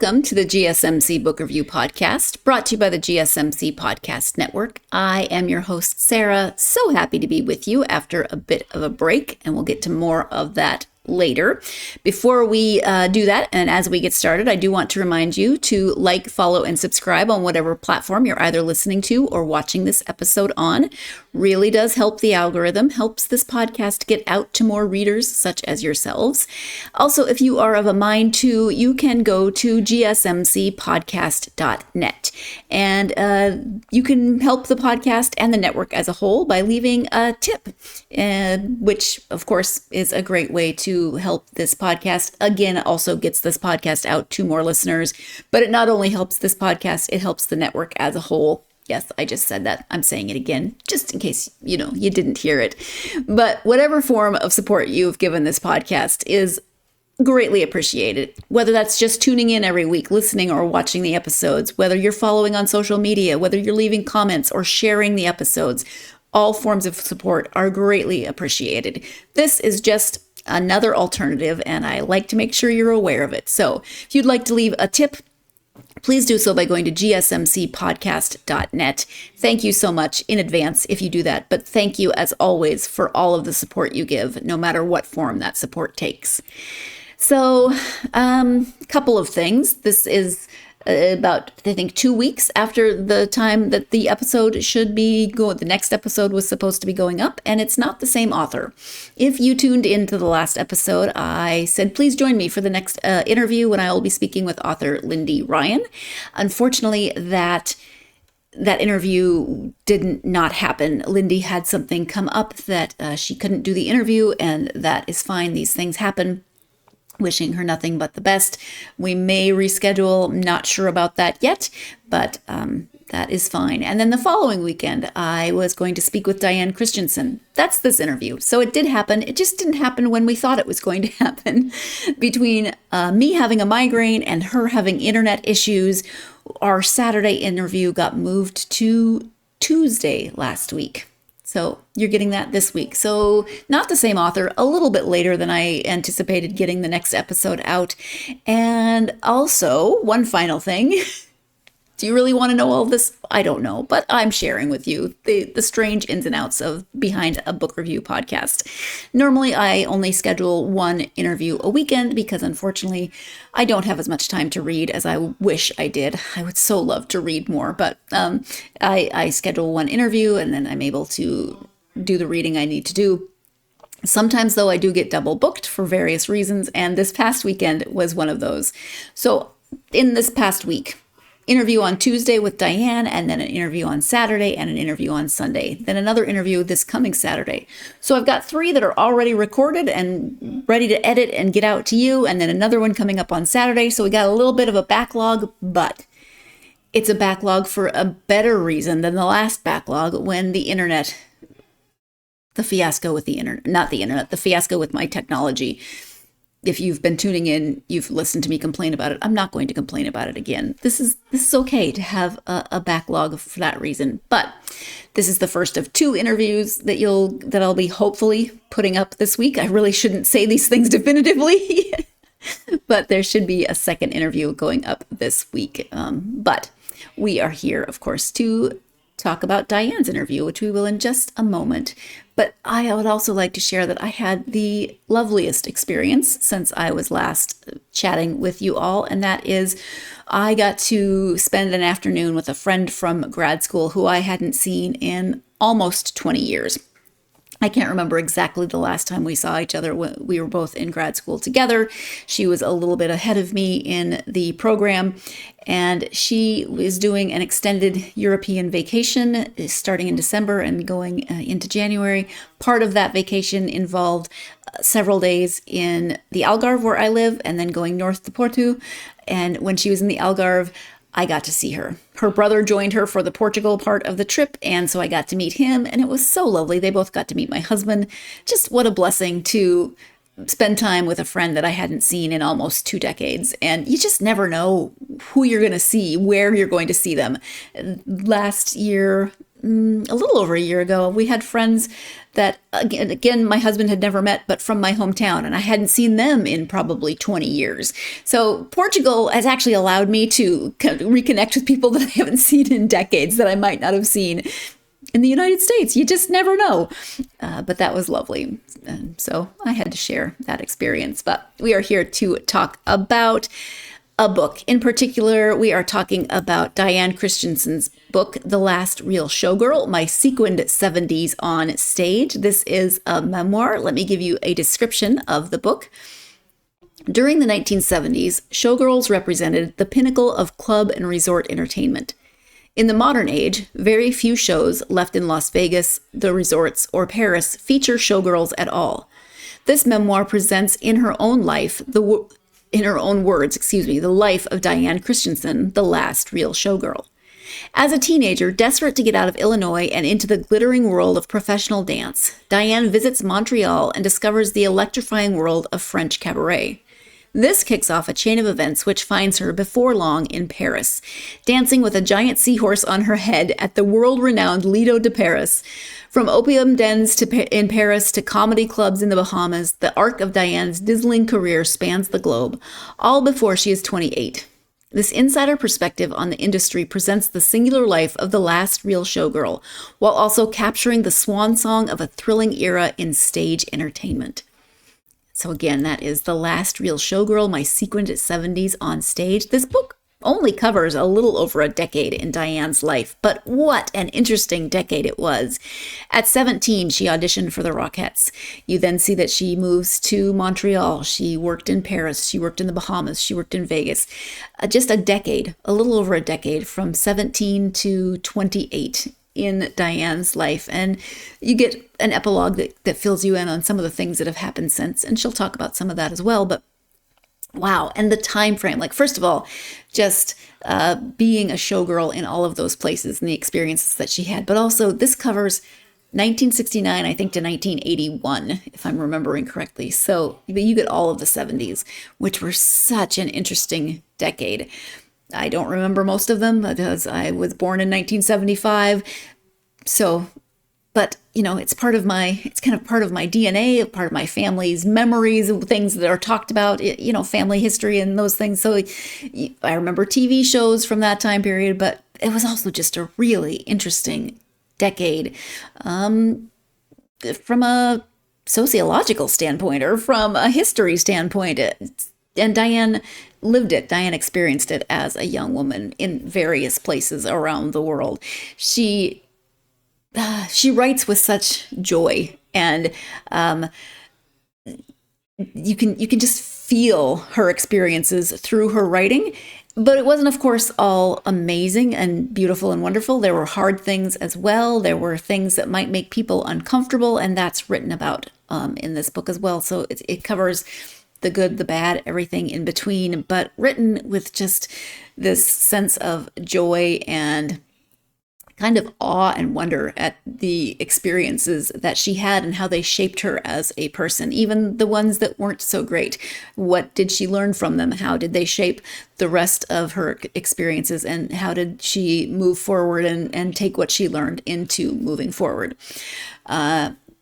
Welcome to the GSMC Book Review Podcast, brought to you by the GSMC Podcast Network. I am your host, Sarah. So happy to be with you after a bit of a break, and we'll get to more of that later. Before we do that, and as we get started, I do want to remind you to like, follow, and subscribe on whatever platform you're either listening to or watching this episode on. Really does help the algorithm, helps this podcast get out to more readers such as yourselves. Also, if you are of a mind to, you can go to gsmcpodcast.net, and you can help the podcast and the network as a whole by leaving a tip, which of course is a great way to help this podcast. Again, it also gets this podcast out to more listeners, but it not only helps this podcast, it helps the network as a whole. Yes, I just said that. I'm saying it again, just in case, you didn't hear it. But whatever form of support you've given this podcast is greatly appreciated. Whether that's just tuning in every week, listening or watching the episodes, whether you're following on social media, whether you're leaving comments or sharing the episodes, all forms of support are greatly appreciated. This is just another alternative, and I like to make sure you're aware of it. So if you'd like to leave a tip, please do so by going to gsmcpodcast.net. Thank you so much in advance if you do that, but thank you as always for all of the support you give, no matter what form that support takes. So, a couple of things. This is about, I think, 2 weeks after the time that the episode should be going. The next episode was supposed to be going up, and it's not the same author. If you tuned into the last episode, I said, please join me for the next interview when I will be speaking with author Lindy Ryan. Unfortunately, that interview did not happen. Lindy had something come up that she couldn't do the interview, and that is fine. These things happen. Wishing her nothing but the best. We may reschedule. Not sure about that yet, but that is fine. And then the following weekend, I was going to speak with Diane Christiansen. That's this interview. So it did happen. It just didn't happen when we thought it was going to happen. Between me having a migraine and her having internet issues, our Saturday interview got moved to Tuesday last week. So you're getting that this week. So not the same author, a little bit later than I anticipated getting the next episode out. And also, one final thing. Do you really want to know all this? I don't know, but I'm sharing with you the strange ins and outs of behind a book review podcast. Normally, I only schedule one interview a weekend because unfortunately, I don't have as much time to read as I wish I did. I would so love to read more, but I schedule one interview and then I'm able to do the reading I need to do. Sometimes, though, I do get double booked for various reasons, and this past weekend was one of those. So in this past week, interview on Tuesday with Diane, and then an interview on Saturday, and an interview on Sunday. Then another interview this coming Saturday. So I've got 3 that are already recorded and ready to edit and get out to you, and then another one coming up on Saturday. So we got a little bit of a backlog, but it's a backlog for a better reason than the last backlog when the internet, the fiasco with the internet, not the internet, the fiasco with my technology. If you've been tuning in, you've listened to me complain about it. I'm not going to complain about it again. This is okay to have a backlog for that reason. But this is the first of 2 interviews that I'll be hopefully putting up this week. I really shouldn't say these things definitively, but there should be a second interview going up this week. But we are here, of course, to talk about Diane's interview, which we will in just a moment. But I would also like to share that I had the loveliest experience since I was last chatting with you all, and that is I got to spend an afternoon with a friend from grad school who I hadn't seen in almost 20 years. I can't remember exactly the last time we saw each other. We were both in grad school together. She was a little bit ahead of me in the program, and she was doing an extended European vacation starting in December and going into January. Part of that vacation involved several days in the Algarve where I live, and then going north to Porto. And when she was in the Algarve, I got to see her. Her brother joined her for the Portugal part of the trip, and so I got to meet him, and it was so lovely. They both got to meet my husband. Just what a blessing to spend time with a friend that I hadn't seen in almost 2 decades. And you just never know who you're going to see, where you're going to see them. Last year, a little over a year ago, we had friends that again, my husband had never met, but from my hometown, and I hadn't seen them in probably 20 years. So Portugal has actually allowed me to reconnect with people that I haven't seen in decades, that I might not have seen in the United States. You just never know. But that was lovely. And so I had to share that experience. But we are here to talk about a book. In particular, we are talking about Diane Christiansen's book, The Last Real Showgirl, My Sequined 70s on Stage. This is a memoir. Let me give you a description of the book. During the 1970s, showgirls represented the pinnacle of club and resort entertainment. In the modern age, very few shows left in Las Vegas, the resorts, or Paris feature showgirls at all. This memoir presents in her own life, in her own words, the life of Diane Christiansen, the last real showgirl. As a teenager, desperate to get out of Illinois and into the glittering world of professional dance, Diane visits Montreal and discovers the electrifying world of French Cabaret. This kicks off a chain of events which finds her before long in Paris, dancing with a giant seahorse on her head at the world-renowned Lido de Paris. From opium dens in Paris to comedy clubs in the Bahamas, the arc of Diane's dazzling career spans the globe, all before she is 28. This insider perspective on the industry presents the singular life of the last real showgirl, while also capturing the swan song of a thrilling era in stage entertainment. So again, that is The Last Real Showgirl, My Sequined 70s on Stage. This book only covers a little over a decade in Diane's life, but what an interesting decade it was. At 17, she auditioned for the Rockettes. You then see that she moves to Montreal. She worked in Paris. She worked in the Bahamas. She worked in Vegas. Just a decade, a little over a decade, from 17 to 28 in Diane's life. And you get an epilogue that fills you in on some of the things that have happened since, and she'll talk about some of that as well. But wow, and the time frame, like, first of all, just being a showgirl in all of those places and the experiences that she had. But also, this covers 1969, I think, to 1981, if I'm remembering correctly. So you get all of the 70s, which were such an interesting decade. I don't remember most of them because I was born in 1975. So, but it's kind of part of my DNA, part of my family's memories, things that are talked about, family history and those things. So I remember TV shows from that time period, but it was also just a really interesting decade. From a sociological standpoint or from a history standpoint, and Diane lived it. Diane experienced it as a young woman in various places around the world. She writes with such joy, and you can just feel her experiences through her writing. But it wasn't, of course, all amazing and beautiful and wonderful. There were hard things as well. There were things that might make people uncomfortable, and that's written about in this book as well. So it covers the good, the bad, everything in between, but written with just this sense of joy and kind of awe and wonder at the experiences that she had and how they shaped her as a person, even the ones that weren't so great. What did she learn from them? How did they shape the rest of her experiences? And how did she move forward and take what she learned into moving forward?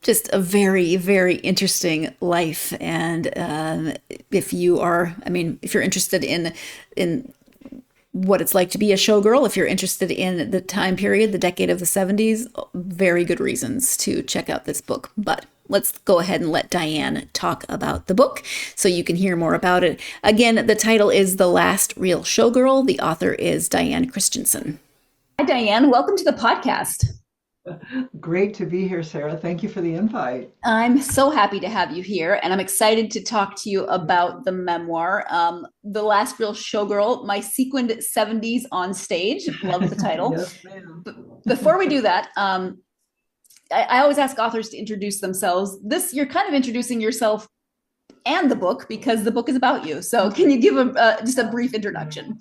Just a very, very interesting life. And if you're interested in what it's like to be a showgirl, if you're interested in the time period, the decade of the 70s, very good reasons to check out this book. But let's go ahead and let Diane talk about the book so you can hear more about it. Again, the title is The Last Real Showgirl. The author is Diane Christiansen. Hi, Diane. Welcome to the podcast. Great to be here, Sarah. Thank you for the invite. I'm so happy to have you here, and I'm excited to talk to you about the memoir, The Last Real Showgirl, My Sequined 70s on Stage. Love the title. Yes, ma'am. Before we do that, I always ask authors to introduce themselves. You're kind of introducing yourself and the book because the book is about you. So can you give just a brief introduction?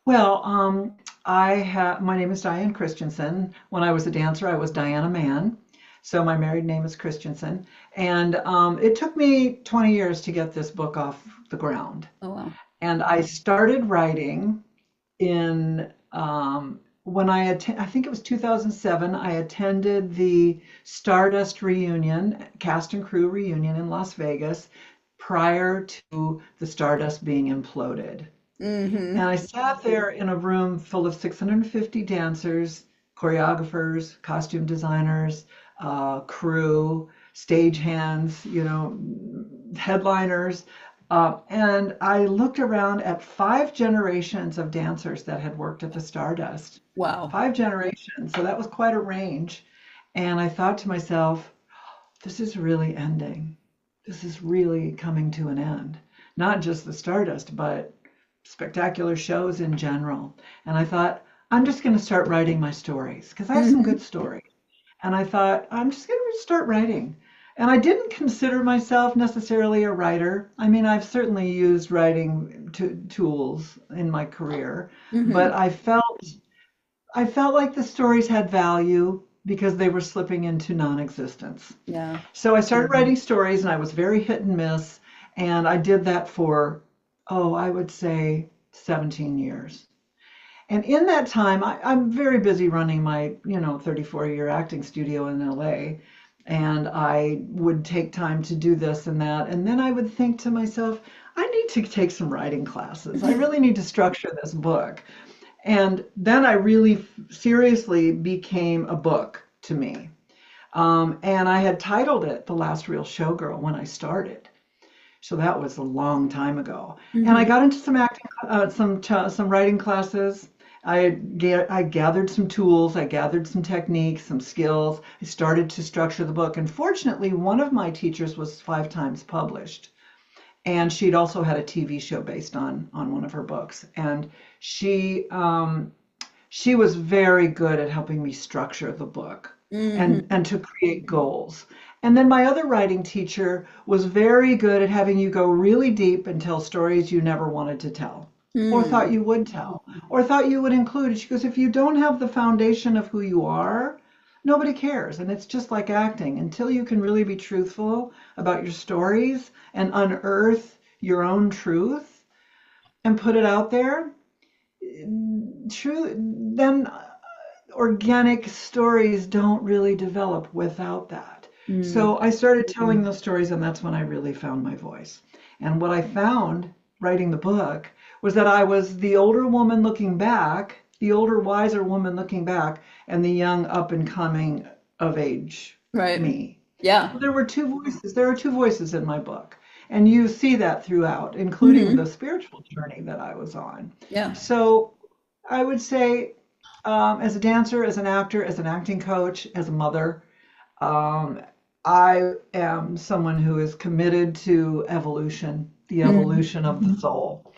Well, my name is Diane Christiansen. When I was a dancer, I was Diana Mann. So my married name is Christiansen. And it took me 20 years to get this book off the ground. Oh, wow. And I started writing in when I think it was 2007, I attended the Stardust reunion, cast and crew reunion in Las Vegas prior to the Stardust being imploded. And Mm-hmm. I sat there in a room full of 650 dancers, choreographers, costume designers, crew, stagehands, headliners. And I looked around at 5 generations of dancers that had worked at the Stardust. Wow. 5 generations. So that was quite a range. And I thought to myself, this is really ending. This is really coming to an end. Not just the Stardust, but spectacular shows in general. And I thought, I'm just going to start writing my stories because I have some Mm-hmm. good stories. And I thought, I'm just going to start writing. And I didn't consider myself necessarily a writer. I mean, I've certainly used writing tools in my career, but Mm-hmm. I felt like the stories had value because they were slipping into non-existence. Yeah. So I started writing stories and I was very hit and miss. And I did that for, oh, I would say 17 years. And in that time, I'm very busy running my, 34-year acting studio in LA. And I would take time to do this and that. And then I would think to myself, I need to take some writing classes. I really need to structure this book. And then I really seriously became a book to me. And I had titled it The Last Real Showgirl when I started. So that was a long time ago. And I Mm-hmm. got into some acting, some writing classes. I gathered some tools, I gathered some techniques, some skills. I started to structure the book. And fortunately, one of my teachers was 5 times published. And she'd also had a TV show based on one of her books. And she was very good at helping me structure the book Mm-hmm. and to create goals. And then my other writing teacher was very good at having you go really deep and tell stories you never wanted to tell, or thought Mm. you would tell, or thought you would include. She goes, if you don't have the foundation of who you are, nobody cares. And it's just like acting. Until you can really be truthful about your stories and unearth your own truth and put it out there, true, then organic stories don't really develop without that. Mm. So I started telling those stories, and that's when I really found my voice. And what I found writing the book was that I was the older woman looking back, the older, wiser woman looking back, and the young, up and coming of age Right. me. Yeah. So there were two voices. There are two voices in my book. And you see that throughout, including the Mm-hmm. spiritual journey that I was on. Yeah. So I would say, as a dancer, as an actor, as an acting coach, as a mother, um, I am someone who is committed to evolution, the Mm-hmm. evolution of the soul.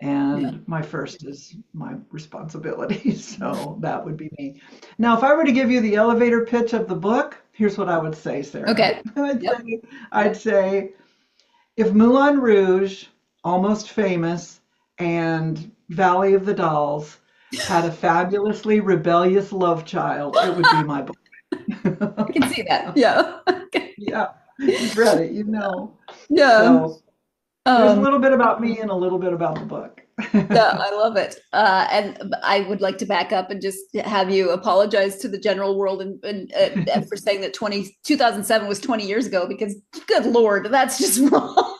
Yeah. And my first is my responsibility. So that would be me. Now, if I were to give you the elevator pitch of the book, here's what I would say, Sarah. Okay. I'd Yep. say, I'd say if Moulin Rouge, Almost Famous, and Valley of the Dolls had a fabulously rebellious love child, it would be my I can book. see that. Yeah. Okay. Yeah, you've read it, you know. Yeah. So there's a Um, little bit about me and a little bit about the book. yeah, I love it. And I would like to back up and just have you apologize to the general world and for saying that 2007 was 20 years ago, because good Lord, that's just wrong.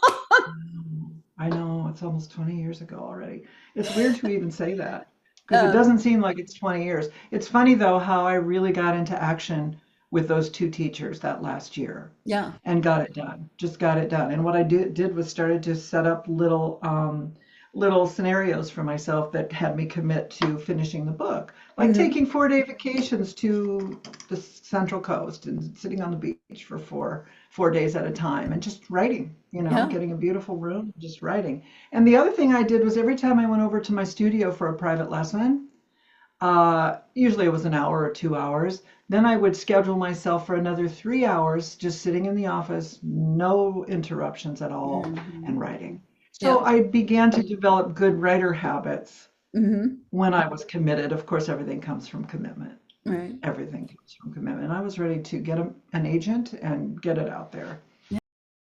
I know, it's almost 20 years ago already. It's weird to even say that because it Um, doesn't seem like it's 20 years. It's funny though how I really got into action with those two teachers that last year yeah. and got it done. Just got it done. And what I did was started to set up little scenarios for myself that had me commit to finishing the book, like Mhm. taking 4-day vacations to the Central Coast and sitting on the beach for four days at a time and just writing, Yeah. getting a beautiful room, just writing. And the other thing I did was every time I went over to my studio for a private lesson, usually it was an hour or 2 hours. Then I would schedule myself for another 3 hours, just sitting in the office, no interruptions at all, Mhm. and writing. So Yeah. I began to develop good writer habits Hmm. when I was committed. Of course, everything comes from commitment. Right. Everything comes from commitment. I was ready to get an agent and get it out there.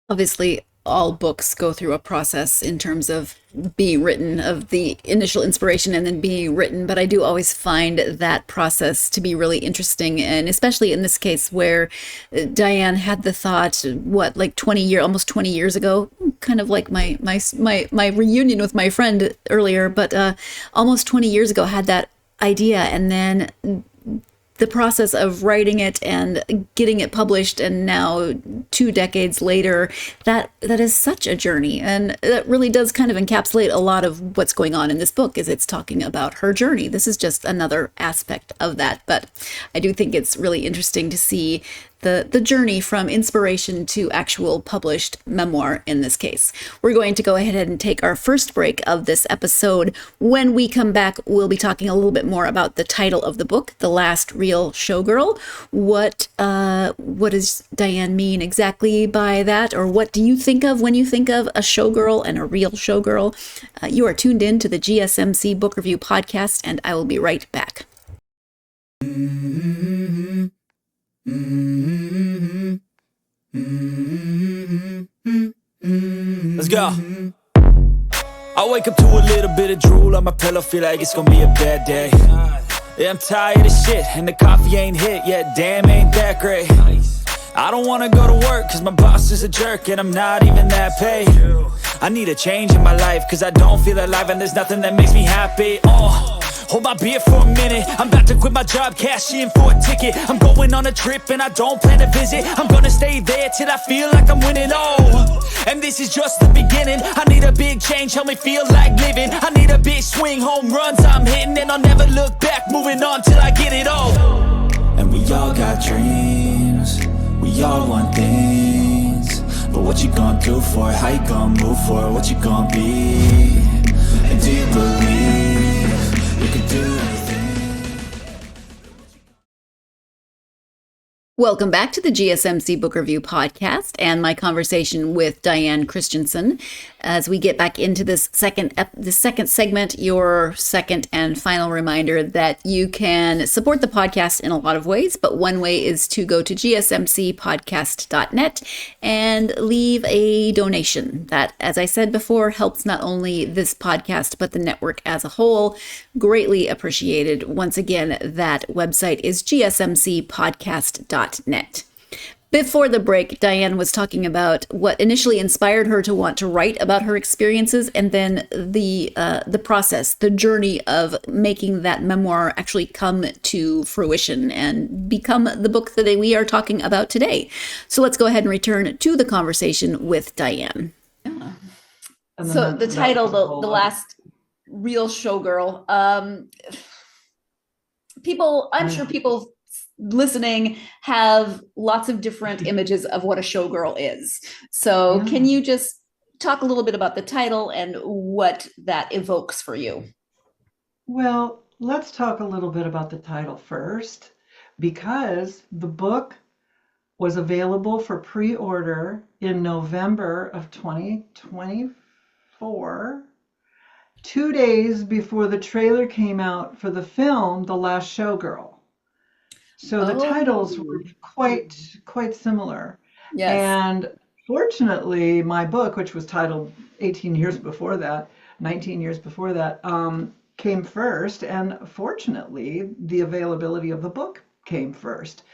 Obviously, all books go through a process in terms of being written, of the initial inspiration and then being written. But I do always find that process to be really interesting. And especially in this case where Diane had the thought, what, like almost 20 years ago, kind of like my reunion with my friend earlier, but almost 20 years ago had that idea, and then the process of writing it and getting it published, and now 2 decades later, that is such a journey, and that really does kind of encapsulate a lot of what's going on in this book. Is it's talking about her journey. This is just another aspect of that, but I do think it's really interesting to see the journey from inspiration to actual published memoir in this case. We're going to go ahead and take our first break of this episode. When we come back, we'll be talking a little bit more about the title of the book, The Last Real Showgirl. What does Diane mean exactly by that? Or what do you think of when you think of a showgirl and a real showgirl? You are tuned in to the GSMC Book Review Podcast, and I will be right back. Let's go. I wake up to a little bit of drool on my pillow, feel like it's gonna be a bad day. Yeah, I'm tired of shit, and the coffee ain't hit yet, damn, ain't that great. I don't wanna go to work, cause my boss is a jerk, and I'm not even that paid. I need a change in my life, cause I don't feel alive, and there's nothing that makes me happy. Hold my beer for a minute, I'm about to quit my job, cash in for a ticket. I'm going on a trip and I don't plan to visit. I'm gonna stay there till I feel like I'm winning, and this is just the beginning. I need a big change, help me feel like living. I need a big swing, home runs I'm hitting, and I'll never look back, moving on till I get it all. And we all got dreams, we all want things, but what you gonna do for it? How you gonna move for it? What you gonna be? And do you believe you can do anything? Welcome back to the GSMC Book Review Podcast and my conversation with Diane Christiansen. As we get back into this second segment, your second and final reminder that you can support the podcast in a lot of ways, but one way is to go to gsmcpodcast.net and leave a donation. That, as I said before, helps not only this podcast, but the network as a whole. Greatly appreciated. Once again, that website is gsmcpodcast.net. Before the break, Diane was talking about what initially inspired her to want to write about her experiences, and then the process, the journey of making that memoir actually come to fruition and become the book that we are talking about today. So let's go ahead and return to the conversation with Diane. Yeah. So the title, the Last Real Showgirl. I'm sure people listening have lots of different images of what a showgirl is. So Can you just talk a little bit about the title and what that evokes for you? Well, let's talk a little bit about the title first, because the book was available for pre-order in November of 2024, 2 days before the trailer came out for the film, The Last Showgirl. So the titles were quite similar. Yes. And fortunately, my book, which was titled 19 years before that, came first. And fortunately, the availability of the book came first.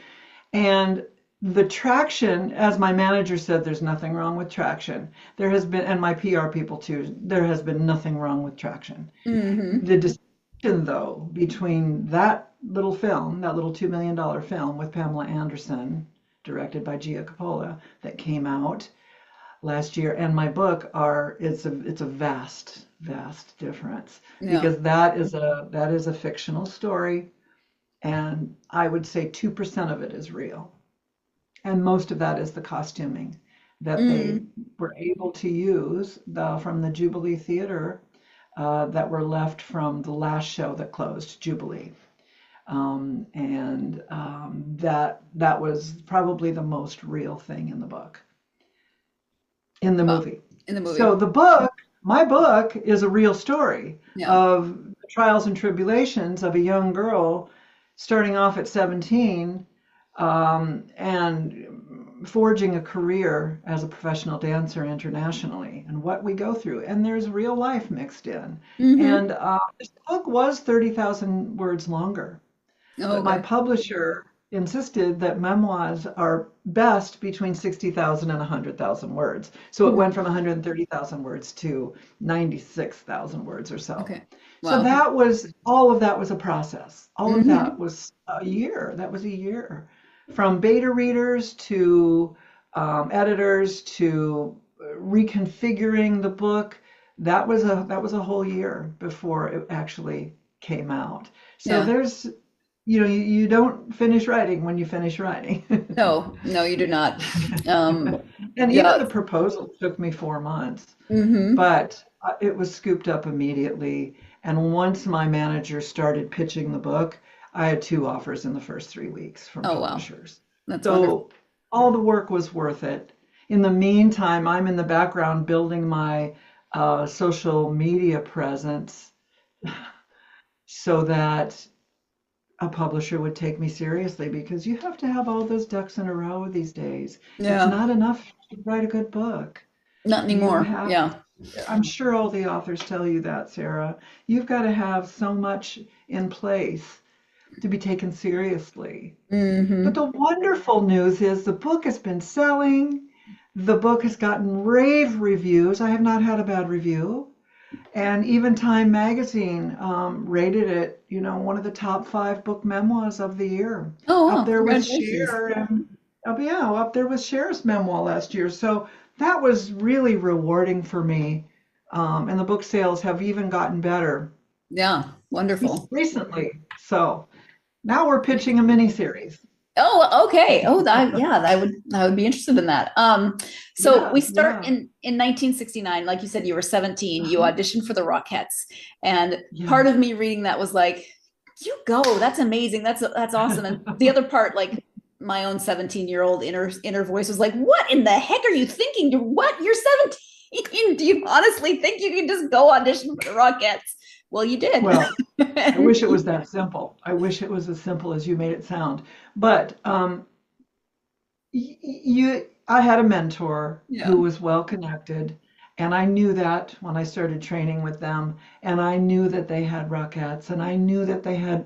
And the traction, as my manager said, there's nothing wrong with traction. There has been, and my PR people too, there has been nothing wrong with traction. Mm-hmm. The distinction, though, between that little film, that little $2 million film with Pamela Anderson, directed by Gia Coppola, that came out last year, and my book it's a vast difference. Yeah. Because that is a fictional story, and I would say 2% of it is real, and most of that is the costuming that they were able to use from the Jubilee Theater that were left from the last show that closed, Jubilee. That was probably the most real thing in the book, in the movie. So my book is a real story of the trials and tribulations of a young girl starting off at 17 and forging a career as a professional dancer internationally and what we go through. And there's real life mixed in. Mm-hmm. And this book was 30,000 words longer, Oh, but my okay. publisher insisted that memoirs are best between 60,000 and 100,000 words. So it Mhm. went from 130,000 words to 96,000 words or so. Okay. So Wow. all of that was a process. All of that Mm-hmm. was a year. That was a year. From beta readers to editors to reconfiguring the book. That was a whole year before it actually came out. So Yeah. you don't finish writing when you finish writing. No, no, you do not. Um, And even yeah. the proposal took me 4 months, Mm-hmm. but it was scooped up immediately. And once my manager started pitching the book, I had 2 offers in the first 3 weeks from Oh, wow. publishers. That's wonderful. So all the work was worth it. In the meantime, I'm in the background building my social media presence so that a publisher would take me seriously, because you have to have all those ducks in a row these days. It's Yeah. not enough to write a good book. Not You anymore. have, Yeah. I'm sure all the authors tell you that, Sarah. You've got to have so much in place to be taken seriously. But Mm-hmm. the wonderful news is the book has been selling. The book has gotten rave reviews. I have not had a bad review. And even Time Magazine rated it, one of the top 5 book memoirs of the year. Oh, Up wow. there with Congratulations. Cher and, oh yeah, up there with Cher's memoir last year. So that was really rewarding for me. And the book sales have even gotten better Yeah. Wonderful. recently. So now we're pitching a mini series. Oh, okay. Oh, yeah, I would be interested in that. So Yeah, we start yeah. in 1969. Like you said, you were 17. You Uh-huh. auditioned for the Rockettes, and Yeah. part of me reading that was like, "You go. That's amazing. That's awesome." And the other part, like my own 17-year-old inner voice was like, "What in the heck are you thinking? What? You're 17. Do you honestly think you can just go audition for the Rockettes?" Well, you did. Well, I wish it was that simple. I wish it was as simple as you made it sound. But I had a mentor Yeah. who was well connected, and I knew that when I started training with them, and I knew that they had Rockettes, and I knew that they had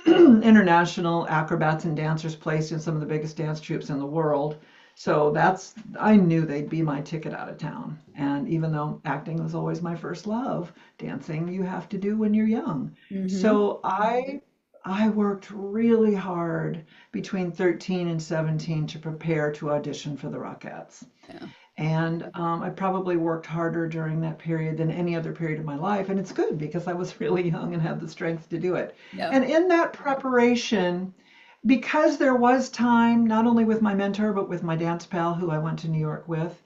international acrobats and dancers placed in some of the biggest dance troupes in the world. So I knew they'd be my ticket out of town. And even though acting was always my first love, dancing you have to do when you're young. Mm-hmm. So I worked really hard between 13 and 17 to prepare to audition for the Rockettes. Yeah. And I probably worked harder during that period than any other period of my life. And it's good because I was really young and had the strength to do it. Yeah. And in that preparation, because there was time, not only with my mentor, but with my dance pal who I went to New York with,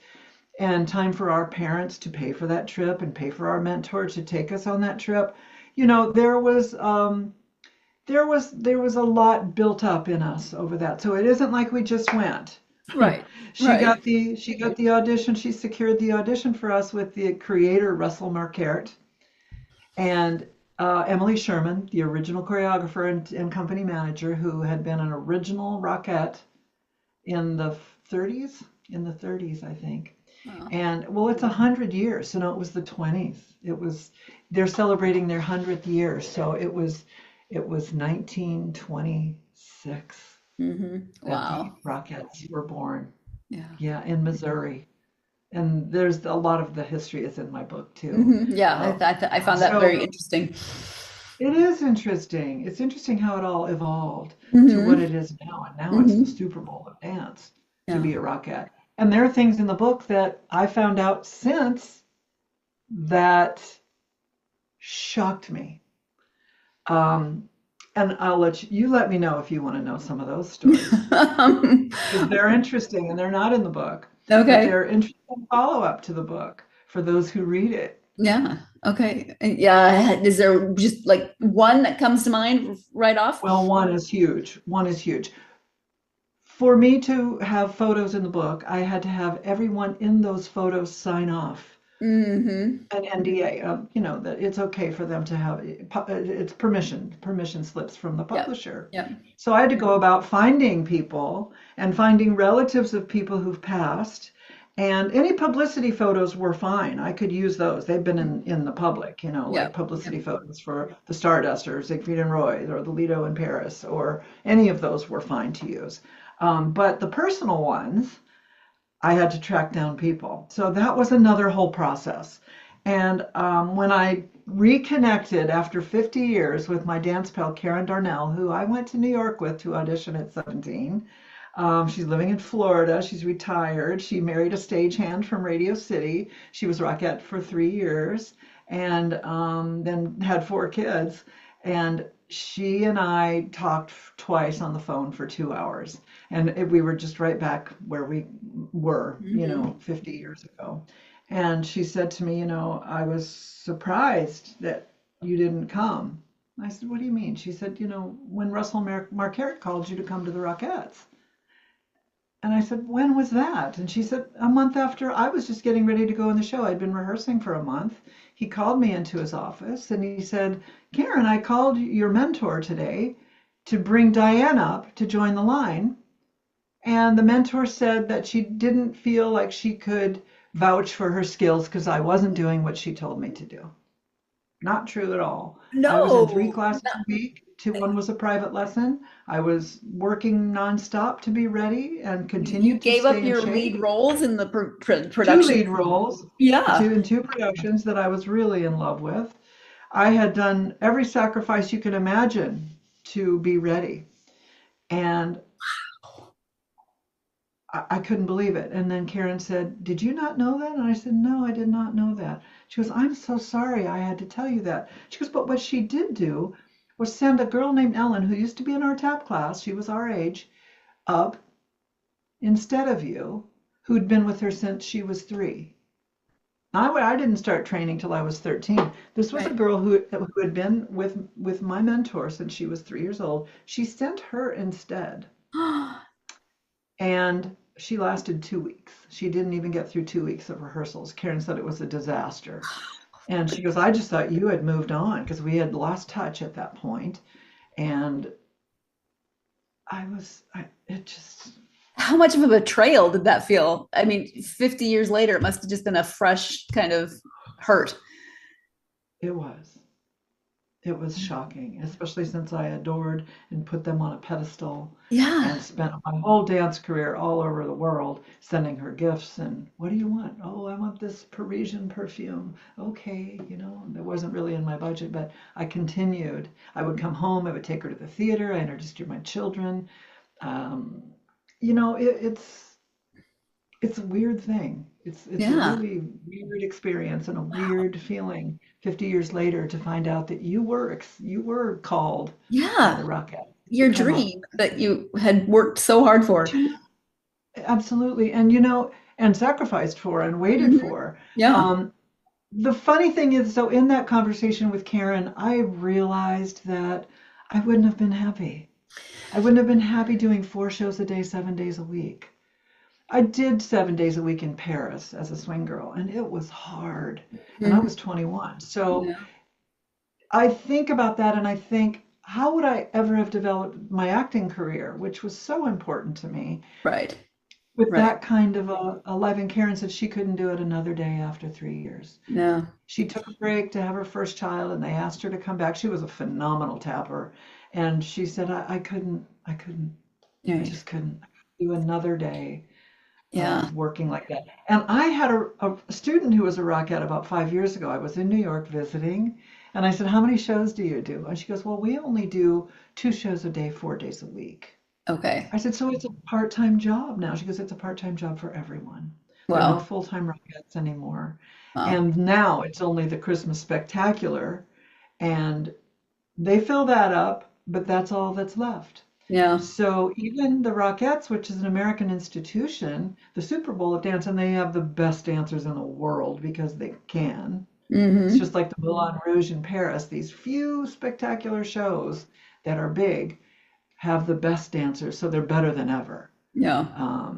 and time for our parents to pay for that trip and pay for our mentor to take us on that trip, there was a lot built up in us over that. So it isn't like we just went. Right. She Right. got the audition. She secured the audition for us with the creator Russell Marquardt and Emily Sherman, the original choreographer and company manager, who had been an original Rockette in the 30s, I think. Wow. And well, it's 100 years, so no, it was the 20s. They're celebrating their 100th year, so it was 1926 Mm-hmm. that the Wow. Rockettes were born. Yeah. Yeah, in Missouri. And there's a lot of the history is in my book too. Mm-hmm. Yeah. I found that very So interesting. it is interesting. It's interesting how it all evolved to what Mm-hmm. it is now. And now it's the Mm-hmm. Super Bowl of dance to Yeah. be a Rockette. And there are things in the book that I found out since that shocked me. Um, and I'll let me know if you want to know some of those stories, because they're interesting and they're not in the book, but Okay. they're interesting follow-up to the book for those who read it. Yeah. Okay. Yeah. Is there just like one that comes to mind right off? Well, one is huge. One is huge. For me to have photos in the book, I had to have everyone in those photos sign off Mm-hmm. an NDA, that it's okay for them to have it's permission slips from the Yep. publisher. Yep. So I had to go about finding people and finding relatives of people who've passed. And any publicity photos were fine. I could use those. They've been in the public, like Yep. Yep. publicity photos for the Stardust or Siegfried and Roy or the Lido in Paris, or any of those were fine to use. But the personal ones, I had to track down people. So that was another whole process. And when I reconnected after 50 years with my dance pal, Karen Darnell, who I went to New York with to audition at 17, she's living in Florida. She's retired. She married a stagehand from Radio City. She was Rockette for 3 years and then had 4 kids. And she and I talked twice on the phone for 2 hours. And we were just right back where we were, Mm-hmm. 50 years ago. And she said to me, I was surprised that you didn't come. I said, what do you mean? She said, when Russell Marquardt called you to come to the Rockettes. And I said, when was that? And she said, a month after I was just getting ready to go in the show. I'd been rehearsing for a month. He called me into his office and he said, Karen, I called your mentor today to bring Diane up to join the line. And the mentor said that she didn't feel like she could vouch for her skills because I wasn't doing what she told me to do. Not true at all. I was in 3 No. classes a week. One was a private lesson. I was working nonstop to be ready and You continued to gave up stay in your lead shape. roles in the 2 production. lead roles, Yeah. in 2 productions that I was really in love with. I had done every sacrifice you could imagine to be ready. And I couldn't believe it. And then Karen said, did you not know that? And I said, no, I did not know that. She goes, I'm so sorry I had to tell you that. She goes, but what she did do was send a girl named Ellen, who used to be in our tap class, she was our age, up instead of you, who'd been with her since she was 3. I didn't start training till I was 13. This was a Right. girl who had been with my mentor since she was 3 years old. She sent her instead. And she lasted 2 weeks. She didn't even get through 2 weeks of rehearsals. Karen said it was a disaster. And she goes, I just thought you had moved on because we had lost touch at that point. And it just, How much of a betrayal did that feel? I mean, 50 years later, it must have just been a fresh kind of hurt. it was. It was shocking, especially since I adored and put them on a pedestal Yeah. and spent my whole dance career all over the world sending her gifts. And what do you want? Oh, I want this Parisian perfume. Okay, that wasn't really in my budget, but I continued. I would come home, I would take her to the theater, I introduced her to my children. Um, it's a weird thing. It's a Yeah. really weird experience and a weird feeling 50 years later to find out that you were called by the Yeah. Rocket to Your come up. dream that you had worked so hard for. Absolutely. And and sacrificed for and waited Mhm. for. Yeah. Um, the funny thing is, so in that conversation with Karen, I realized that I wouldn't have been happy. I wouldn't have been happy doing 4 shows a day, 7 days a week. I did 7 days a week in Paris as a swing girl, and it was hard. And I Mhm. was 21. So Yeah. I think about that and I think, how would I ever have developed my acting career, which was so important to me, Right. with Right. that kind of a life? And Karen said she couldn't do it another day after 3 years. No. She took a break to have her first child and they asked her to come back. She was a phenomenal tapper. And she said, I Right. just couldn't do another day Yeah. of working like that. And I had a student who was a Rockette about 5 years ago. I was in New York visiting, and I said, how many shows do you do? And she goes, well, we only do 2 shows a day, 4 days a week. Okay. I said, so it's a part-time job now? She goes, it's a part-time job for everyone. There are no Well. full-time Rockettes anymore. Well. And now it's only the Christmas Spectacular, and they fill that up, but that's all that's left. Yeah. So even the Rockettes, which is an American institution, the Super Bowl of dance, and they have the best dancers in the world because they can. It's Mm-hmm. just like the Moulin Rouge in Paris. These few spectacular shows that are big have the best dancers, so they're better than ever. Yeah.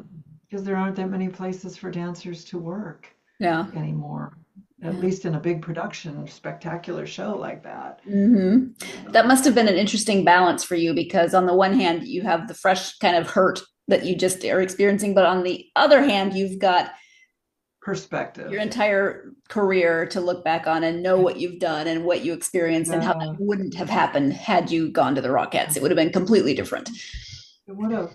Because there aren't that many places for dancers to work. Yeah. anymore, at Yeah. least in a big production, spectacular show like that. Hmm. That must have been an interesting balance for you because on the one hand, you have the fresh kind of hurt that you just are experiencing, but on the other hand, you've got your Perspective. entire career to look back on and know what you've done and what you experienced and how that Yeah, wouldn't have happened had you gone to the Rockettes. yeah, It would have been completely different. it would have.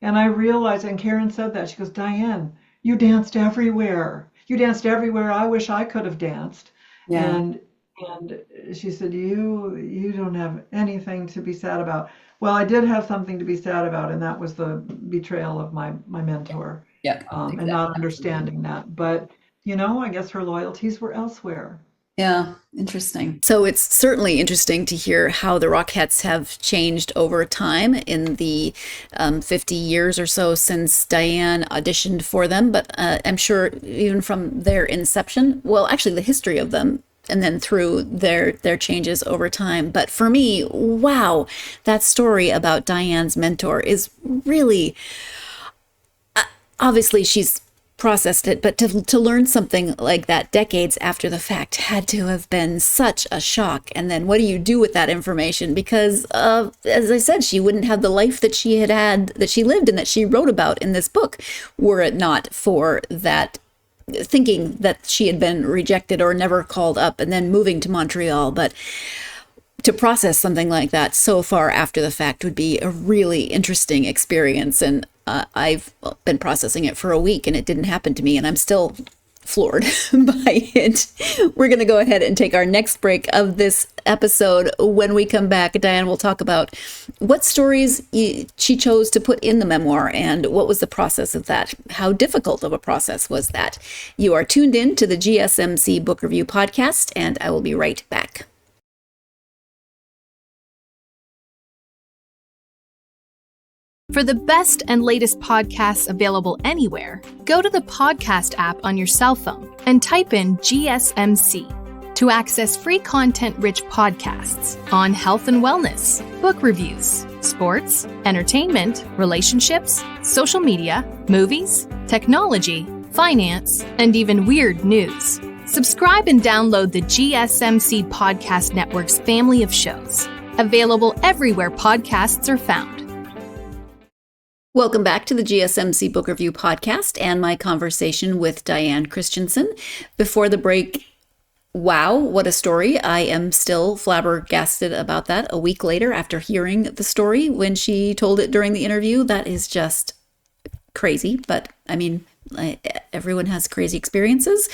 And I realized, and Karen said that, she goes, Diane, you danced everywhere. You danced everywhere. I wish I could have danced. Yeah. And and she said, you don't have anything to be sad about. Well, I did have something to be sad about, and that was the betrayal of my mentor, Yeah. and not Exactly. understanding that. But I guess her loyalties were elsewhere. Yeah, interesting. So it's certainly interesting to hear how the Rockettes have changed over time in the 50 years or so since Diane auditioned for them. But I'm sure even from their inception, well, actually, the history of them. And then through their changes over time. But for me, wow, that story about Diane's mentor is really obviously she's processed it, but to learn something like that decades after the fact had to have been such a shock. And then what do you do with that information? Because as I said, she wouldn't have the life that she had, that she lived and that she wrote about in this book, were it not for that thinking that she had been rejected or never called up and then moving to Montreal. But to process something like that so far after the fact would be a really interesting experience. And I've been processing it for a week and it didn't happen to me, and I'm still floored by it. We're going to go ahead and take our next break of this episode. When we come back, Diane will talk about what stories she chose to put in the memoir and what was the process of that. How difficult of a process was that? You are tuned in to the GSMC Book Review Podcast, and I will be right back. For the best and latest podcasts available anywhere, go to the podcast app on your cell phone and type in GSMC to access free content-rich podcasts on health and wellness, book reviews, sports, entertainment, relationships, social media, movies, technology, finance, and even weird news. Subscribe and download the GSMC Podcast Network's family of shows, available everywhere podcasts are found. Welcome back to the GSMC Book Review Podcast and my conversation with Diane Christiansen. Before the break, wow, what a story. I am still flabbergasted about that a week later after hearing the story when she told it during the interview. That is just crazy, but I mean, everyone has crazy experiences.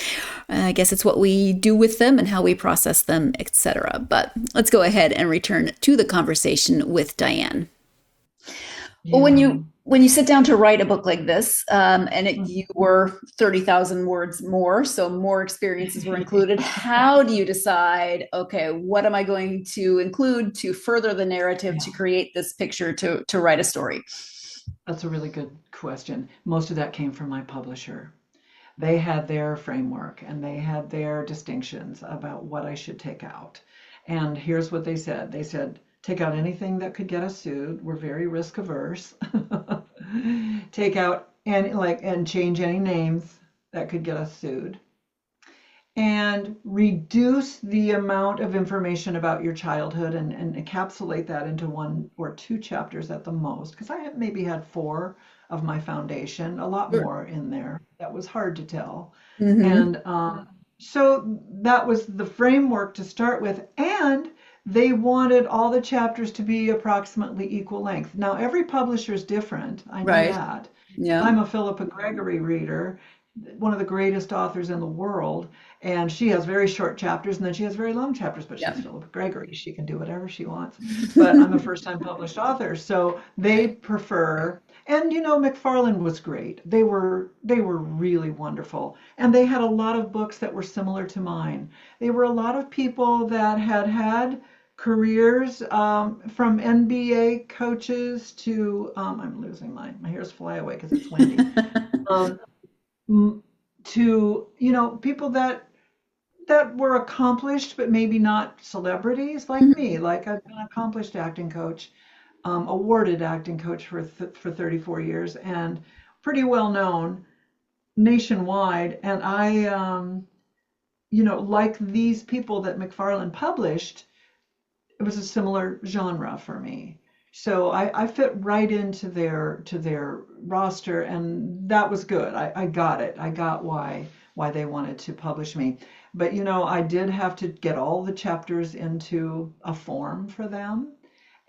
I guess it's what we do with them and how we process them, etc. But let's go ahead and return to the conversation with Diane. Well, when you sit down to write a book like this, you were 30,000 words more, so more experiences were included. How do you decide, okay, what am I going to include to further the narrative, to create this picture, to write a story? That's a really good question. Most of that came from my publisher. They had their framework and they had their distinctions about what I should take out. And here's what they said. They said, take out anything that could get us sued. We're very risk averse. Take out and change any names that could get us sued. And reduce the amount of information about your childhood and encapsulate that into 1 or 2 chapters at the most. Because I have maybe had 4 of my foundation, a lot more in there. That was hard to tell. Mm-hmm. And so that was the framework to start with. And they wanted all the chapters to be approximately equal length. Now, every publisher is different. I know that. Yeah. I'm a Philippa Gregory reader, one of the greatest authors in the world, and she has very short chapters, and then she has very long chapters, but she's Philippa Gregory. She can do whatever she wants. But I'm a first-time published author, so they prefer. And McFarlane was great. They were really wonderful, and they had a lot of books that were similar to mine. They were a lot of people that had careers, from NBA coaches to I'm losing my hairs fly away because it's windy. To people that were accomplished but maybe not celebrities like me. Like I've been an accomplished acting coach, awarded acting coach for 34 years and pretty well known. nationwide. And I, like these people that McFarlane published, it was a similar genre for me. So I fit right into their roster, and that was good. I got it. I got why they wanted to publish me. But I did have to get all the chapters into a form for them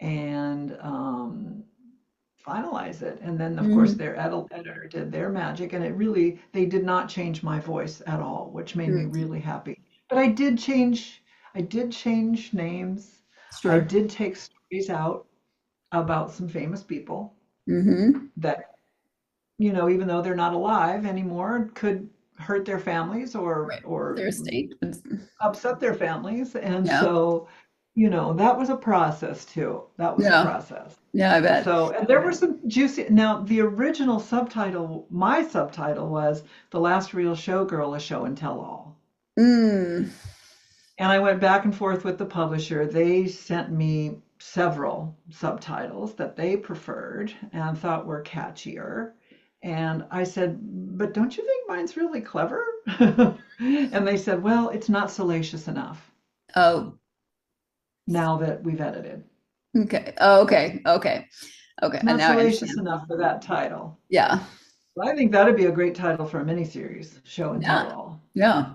and finalize it. And then of course their editor did their magic, and they did not change my voice at all, which made me really happy. But I did change names. Sure. I did take stories out about some famous people that, even though they're not alive anymore, could hurt their families or their estate, upset their families. And so, that was a process too. That was a process. Yeah, I bet. So, and there were some juicy, now the original subtitle, my subtitle was The Last Real Showgirl, a Show and Tell All. And I went back and forth with the publisher. They sent me several subtitles that they preferred and thought were catchier. And I said, but don't you think mine's really clever? And they said, well, it's not salacious enough. Oh. Now that we've edited. Okay. Oh, okay. Not now salacious enough for that title. Yeah. Well, I think that'd be a great title for a miniseries, Show and Tell All. Yeah.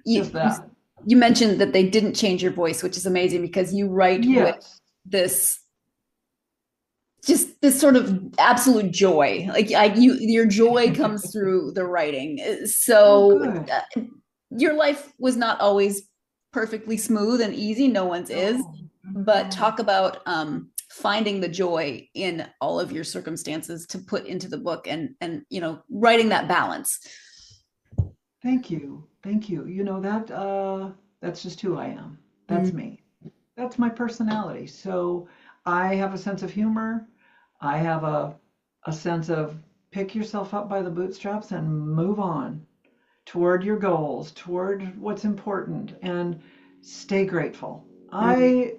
Just that. You mentioned that they didn't change your voice, which is amazing because you write with this sort of absolute joy. Like your joy comes through the writing. So your life was not always perfectly smooth and easy. No one's is. But talk about finding the joy in all of your circumstances to put into the book and writing that balance. Thank you. That's just who I am. That's me. That's my personality. So I have a sense of humor. I have a sense of pick yourself up by the bootstraps and move on toward your goals, toward what's important, and stay grateful. I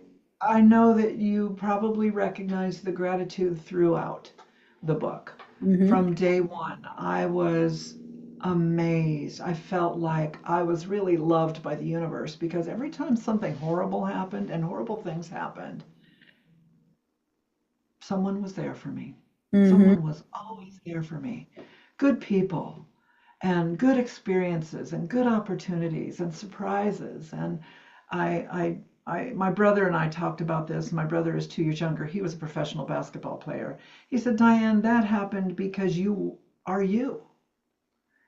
know that you probably recognize the gratitude throughout the book. From day one, I was amazed. I felt like I was really loved by the universe because every time something horrible happened, and horrible things happened, someone was there for me. Someone was always there for me. Good people and good experiences and good opportunities and surprises. And my brother and I talked about this. My brother is 2 years younger. He was a professional basketball player. He said, Diane, that happened because you are you.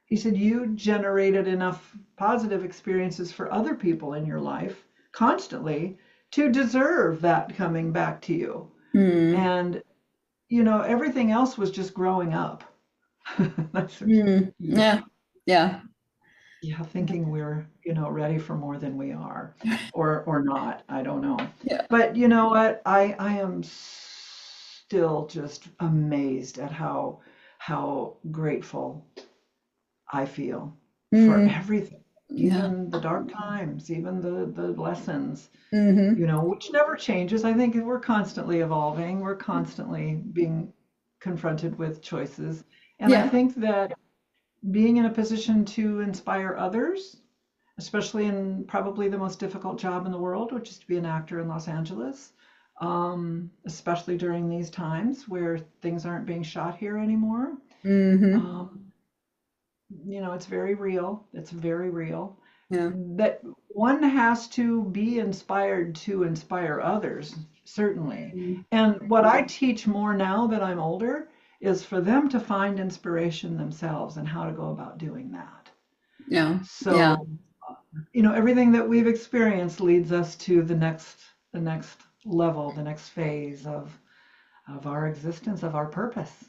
He said, you generated enough positive experiences for other people in your life constantly to deserve that coming back to you. And, everything else was just growing up. Yeah. Yeah, thinking we're, ready for more than we are or not. I don't know. Yeah. But you know what? I am still just amazed at how grateful I feel for everything, even the dark times, even the lessons, which never changes. I think we're constantly evolving. We're constantly being confronted with choices. And I think that being in a position to inspire others, especially in probably the most difficult job in the world, which is to be an actor in Los Angeles, especially during these times where things aren't being shot here anymore. It's very real. It's very real. Yeah. That one has to be inspired to inspire others, certainly. And what I teach more now that I'm older is for them to find inspiration themselves and how to go about doing that. Yeah. So, everything that we've experienced leads us to the next level, the next phase of our existence, of our purpose.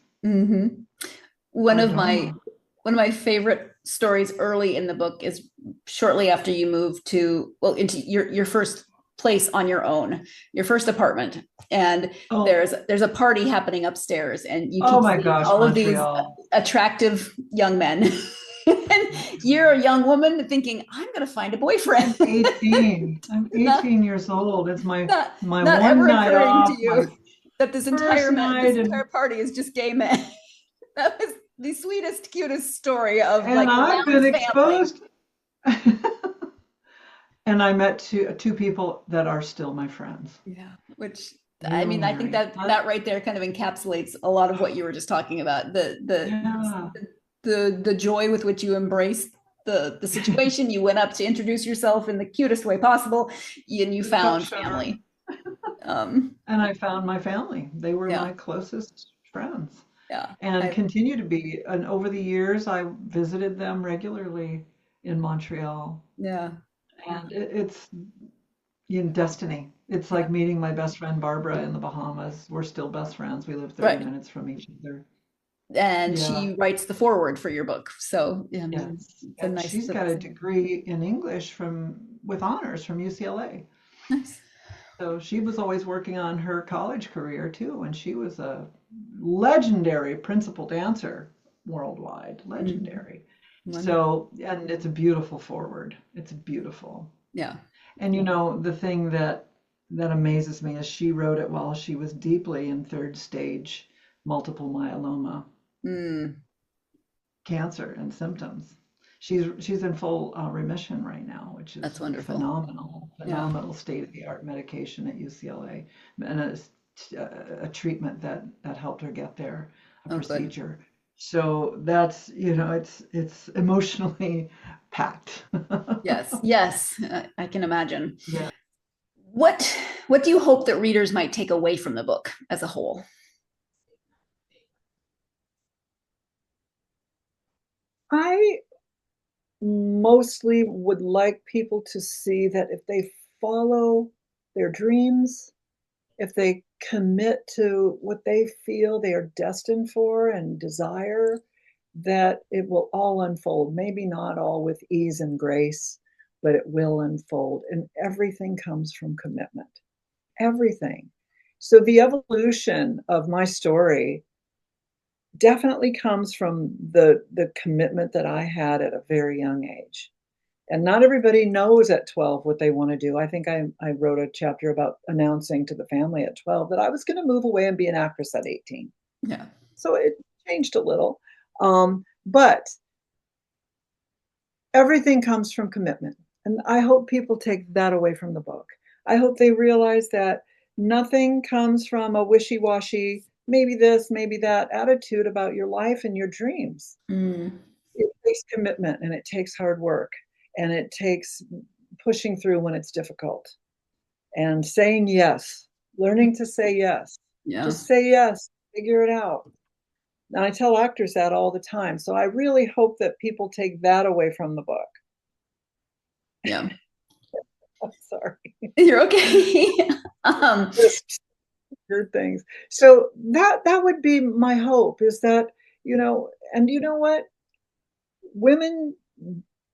One of my favorite stories early in the book is shortly after you moved into your first place on your own, your first apartment, and there's a party happening upstairs, and you keep seeing all of Montreal. these attractive young men. And you're a young woman thinking, I'm going to find a boyfriend. I'm 18 years old. It's my one ever night occurring off. to you that this entire party is just gay men. the sweetest, cutest story of And like I've been Lounge family. exposed. And I met two people that are still my friends. Yeah, which I They're mean, I think married. that right there kind of encapsulates a lot of what you were just talking about. Yeah. The joy with which you embraced the situation. You went up to introduce yourself in the cutest way possible, and you found family. And I found my family. They were Yeah. my closest friends Yeah. and continue to be. And over the years, I visited them regularly in Montreal. Yeah. And it's destiny. It's like meeting my best friend Barbara in the Bahamas. We're still best friends. We live 30 Right. minutes from each other. And Yeah. she writes the foreword for your book. So Yes. it's a And nice she's got a degree in English with honors from UCLA. nice. So she was always working on her college career too, and she was a legendary principal dancer worldwide, legendary. So, and it's a beautiful forward. It's beautiful. Yeah. And the thing that amazes me is she wrote it while she was deeply in third stage multiple myeloma cancer and symptoms. She's in full remission right now, which is That's wonderful. Phenomenal state-of-the-art medication at UCLA, and a treatment that helped her get there, a procedure. Good. So that's it's emotionally packed. Yes, I can imagine. Yeah. What do you hope that readers might take away from the book as a whole? I mostly would like people to see that if they follow their dreams, if they commit to what they feel they are destined for and desire, that it will all unfold. Maybe not all with ease and grace, but it will unfold. And everything comes from commitment. Everything. So the evolution of my story definitely comes from the commitment that I had at a very young age. And not everybody knows at 12 what they want to do. I think I wrote a chapter about announcing to the family at 12 that I was going to move away and be an actress at 18. Yeah. So it changed a little. But everything comes from commitment. And I hope people take that away from the book. I hope they realize that nothing comes from a wishy-washy, maybe this, maybe that attitude about your life and your dreams. It takes commitment, and it takes hard work, and it takes pushing through when it's difficult and saying yes, learning to say yes. Yeah. Just say yes, figure it out. And I tell actors that all the time. So I really hope that people take that away from the book. Yeah. I'm sorry. You're okay. Just weird things. So that would be my hope, is that, and you know what? Women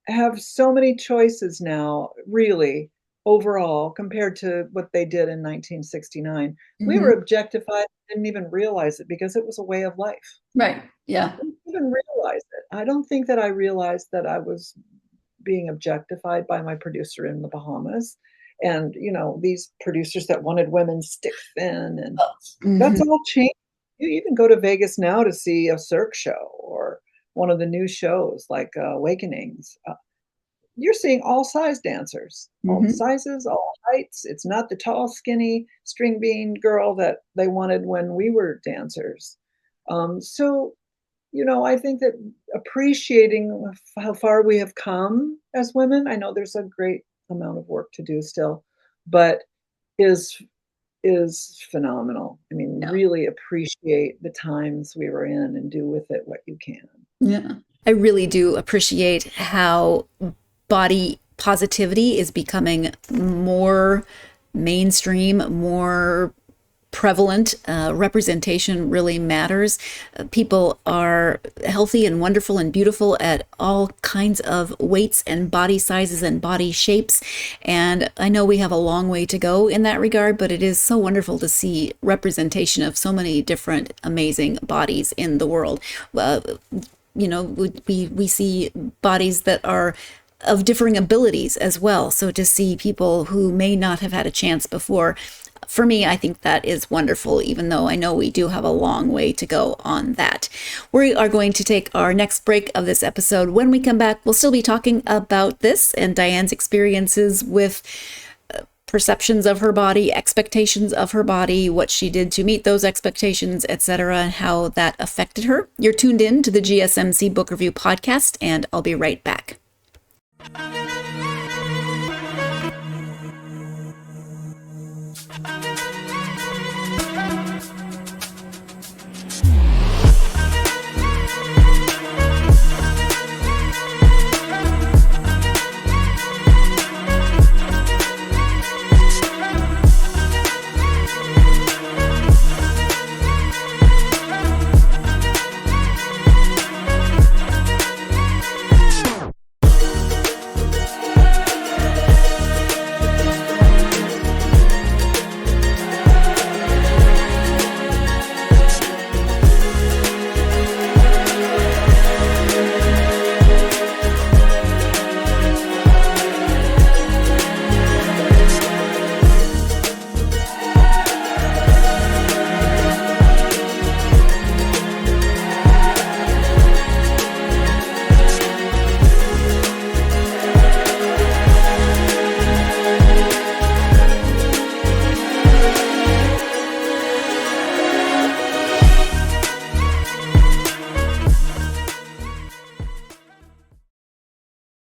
have so many choices now, really, overall, compared to what they did in 1969. We were objectified, didn't even realize it because it was a way of life. Right. Yeah. I didn't even realize it. I don't think that I realized that I was being objectified by my producer in the Bahamas. And, these producers that wanted women stick thin, and that's all changed. You even go to Vegas now to see a Cirque show or one of the new shows like Awakenings. You're seeing all size dancers, all sizes, all heights. It's not the tall, skinny string bean girl that they wanted when we were dancers. So, I think that appreciating how far we have come as women, I know there's a great amount of work to do still, but is phenomenal. I mean, really appreciate the times we were in and do with it what you can. Yeah. I really do appreciate how body positivity is becoming more mainstream, more prevalent. Representation really matters. People are healthy and wonderful and beautiful at all kinds of weights and body sizes and body shapes. And I know we have a long way to go in that regard, but it is so wonderful to see representation of so many different amazing bodies in the world. We see bodies that are of differing abilities as well. So to see people who may not have had a chance before for me, I think that is wonderful, even though I know we do have a long way to go on that. We are going to take our next break of this episode. When we come back, we'll still be talking about this and Diane's experiences with perceptions of her body, expectations of her body, what she did to meet those expectations, etc., and how that affected her. You're tuned in to the GSMC Book Review Podcast, and I'll be right back.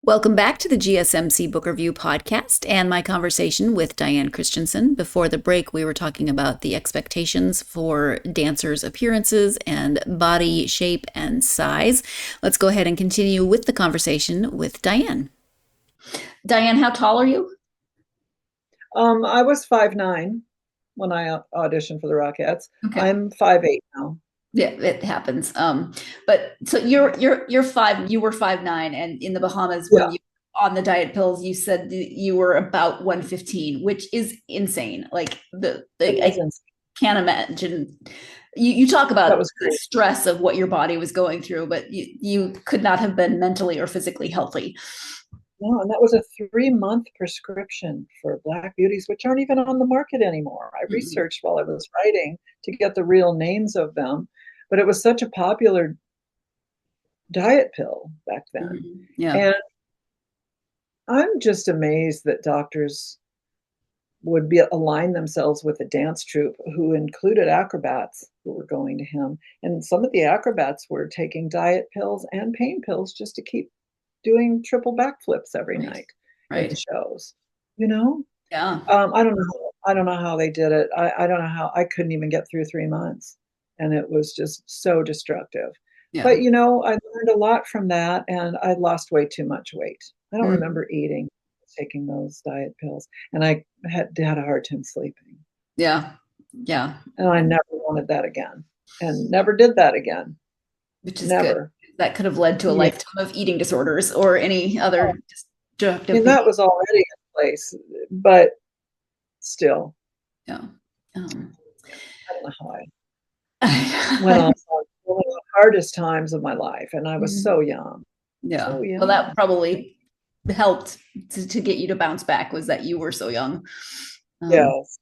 Welcome back to the GSMC Book Review Podcast and my conversation with Diane Christiansen. Before the break, we were talking about the expectations for dancers' appearances and body shape and size. Let's go ahead and continue with the conversation with Diane. Diane, how tall are you? I was 5'9" when I auditioned for the Rockettes. Okay. I'm 5'8" now. Yeah, it happens. But so you were 5'9", and in the Bahamas when you on the diet pills, you said you were about 115, which is insane. Like I can't imagine. You talk about the stress of what your body was going through, but you could not have been mentally or physically healthy. No, and that was a 3-month prescription for Black beauties, which aren't even on the market anymore. I researched while I was writing to get the real names of them, but it was such a popular diet pill back then. Yeah. And I'm just amazed that doctors would align themselves with a dance troupe who included acrobats who were going to him. And some of the acrobats were taking diet pills and pain pills just to keep doing triple backflips every night at the shows, you know? Yeah. I don't know how they did it. I don't know how I couldn't even get through 3 months, and it was just so destructive. Yeah. But you know, I learned a lot from that, and I lost way too much weight. I don't remember taking those diet pills, and I had a hard time sleeping. Yeah. Yeah. And I never wanted that again, and never did that again. Which is good. That could have led to a lifetime of eating disorders or any other destructive. And that was already in place, but still. Yeah. I don't know how I went on one of the hardest times of my life, and I was so young. Yeah. So young. Well, that probably helped to get you to bounce back, was that you were so young. Yes,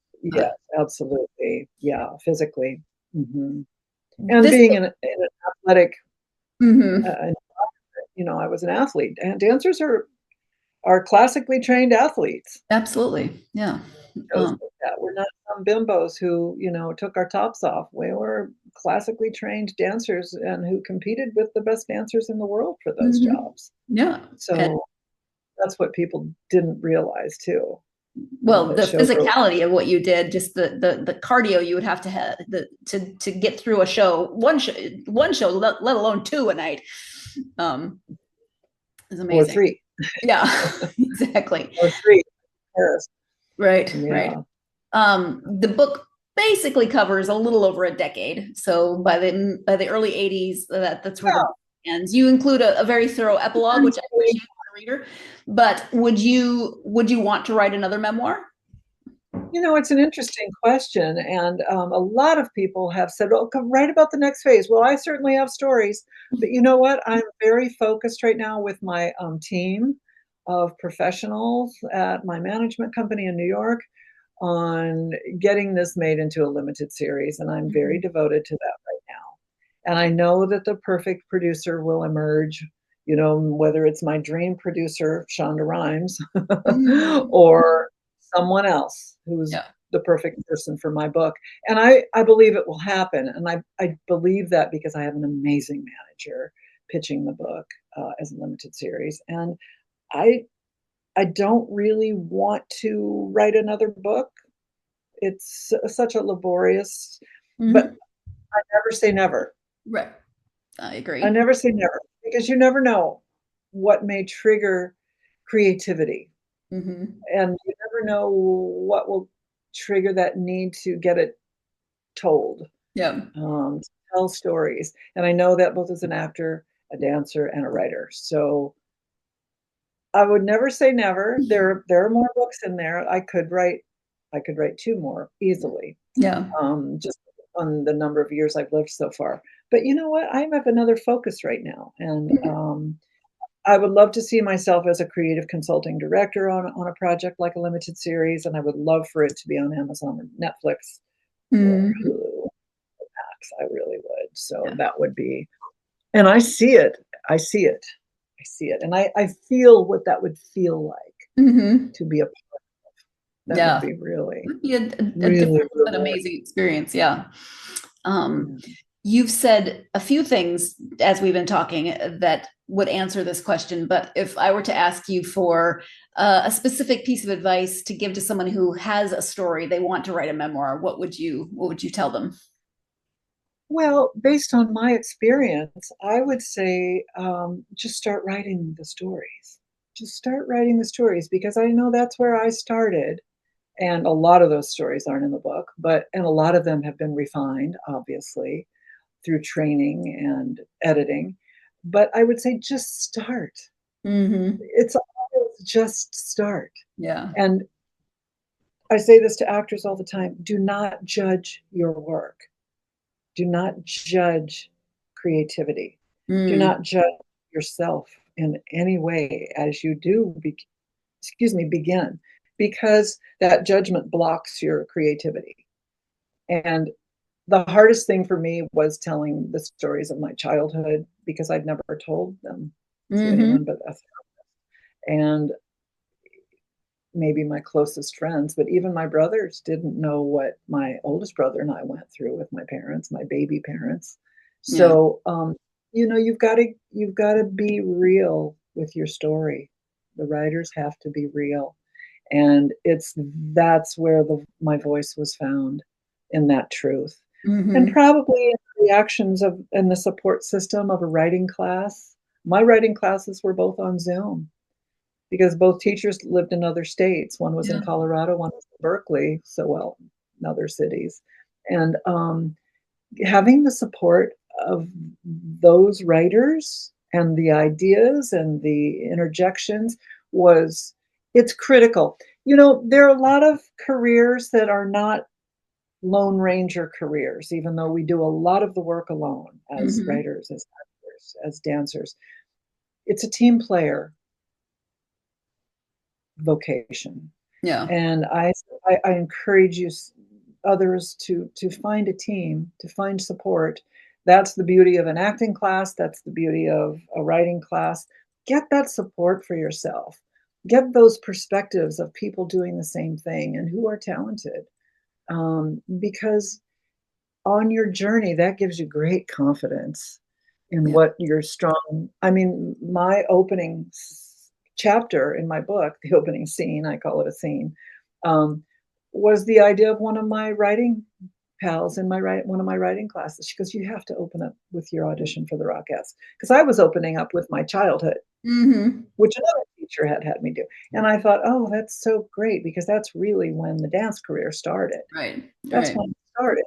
absolutely. Yeah, physically. Mm-hmm. And being in an athletic, I was an athlete, and dancers are classically trained athletes. Absolutely. Yeah. We're not some bimbos who, took our tops off. We were classically trained dancers and who competed with the best dancers in the world for those jobs. Yeah. So that's what people didn't realize too. Well, the physicality of what you did, just the cardio you would have to have to get through a show, one show, let alone 2 a night, is amazing. Or 3. Yeah, exactly. Or 3. Paris. Right, yeah. Right. The book basically covers a little over a decade. So by the early 80s, that's where the book ends. You include a very thorough epilogue, which I appreciate as a reader. But would you want to write another memoir? It's an interesting question. And a lot of people have said, well, come write about the next phase. Well, I certainly have stories. But you know what? I'm very focused right now with my team of professionals at my management company in New York. on getting this made into a limited series, and I'm very devoted to that right now. And I know that the perfect producer will emerge, you know, whether it's my dream producer, Shonda Rhimes, or someone else who's Yeah. the perfect person for my book. And I believe it will happen. And I believe that because I have an amazing manager pitching the book as a limited series. And I don't really want to write another book. It's such a laborious, but I never say never. Right. I agree. I never say never because you never know what may trigger creativity. And you never know what will trigger that need to get it told, Yeah. to tell stories. And I know that both as an actor, a dancer, and a writer. So I would never say never. There are more books in there. I could write 2 more easily. Yeah. Just on the number of years I've lived so far. But you know what? I have another focus right now, and I would love to see myself as a creative consulting director on a project like a limited series, and I would love for it to be on Amazon or Netflix or Hulu or Max. I really would. So that would be, and I see it. I see it. I see it, and I feel what that would feel like to be a part of. That would be really, It would be a really, different but really. amazing experience. Yeah. You've said a few things as we've been talking that would answer this question, but if I were to ask you for a specific piece of advice to give to someone who has a story, they want to write a memoir, what would you tell them? Well, based on my experience, I would say just start writing the stories. Just start writing the stories because I know that's where I started. And a lot of those stories aren't in the book, and a lot of them have been refined, obviously, through training and editing. But I would say just start. It's always just start. Yeah. And I say this to actors all the time, do not judge your work. Do not judge creativity. Do not judge yourself in any way as you do begin, because that judgment blocks your creativity. And the hardest thing for me was telling the stories of my childhood because I'd never told them to anyone but a therapist and maybe my closest friends. But even my brothers didn't know what my oldest brother and I went through with my parents, my baby parents. So, you know, you've got to be real with your story. The writers have to be real. And that's where my voice was found, in that truth. And probably in the reactions and the support system of a writing class. My writing classes were both on Zoom because both teachers lived in other states. One was in Colorado, one was in Berkeley, in other cities. And having the support of those writers and the ideas and the interjections it's critical. You know, there are a lot of careers that are not Lone Ranger careers, even though we do a lot of the work alone as writers, as actors, as dancers. It's a team player vocation. Yeah. And I encourage others to find a team, to find support. That's the beauty of an acting class. That's the beauty of a writing class. Get that support for yourself. Get those perspectives of people doing the same thing and who are talented. Because on your journey, that gives you great confidence in what you're strong. I mean, my opening chapter in my book, the opening scene, I call it a scene, was the idea of one of my writing pals in one of my writing classes. She goes, you have to open up with your audition for the Rockettes. Because I was opening up with my childhood, which another teacher had me do. And I thought, oh, that's so great, because that's really when the dance career started. Right. That's when it started.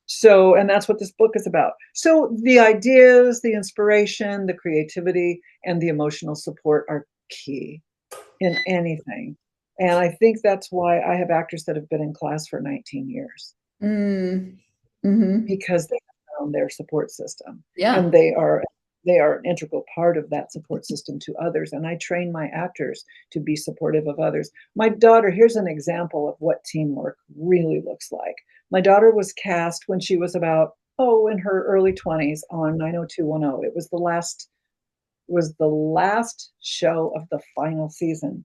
So, and that's what this book is about. So the ideas, the inspiration, the creativity, and the emotional support are key in anything. And I think that's why I have actors that have been in class for 19 years. Because they have found their support system. Yeah. And they are an integral part of that support system to others. And I train my actors to be supportive of others. My daughter, here's an example of what teamwork really looks like. My daughter was cast when she was about, in her early 20s on 90210. It was the last show of the final season,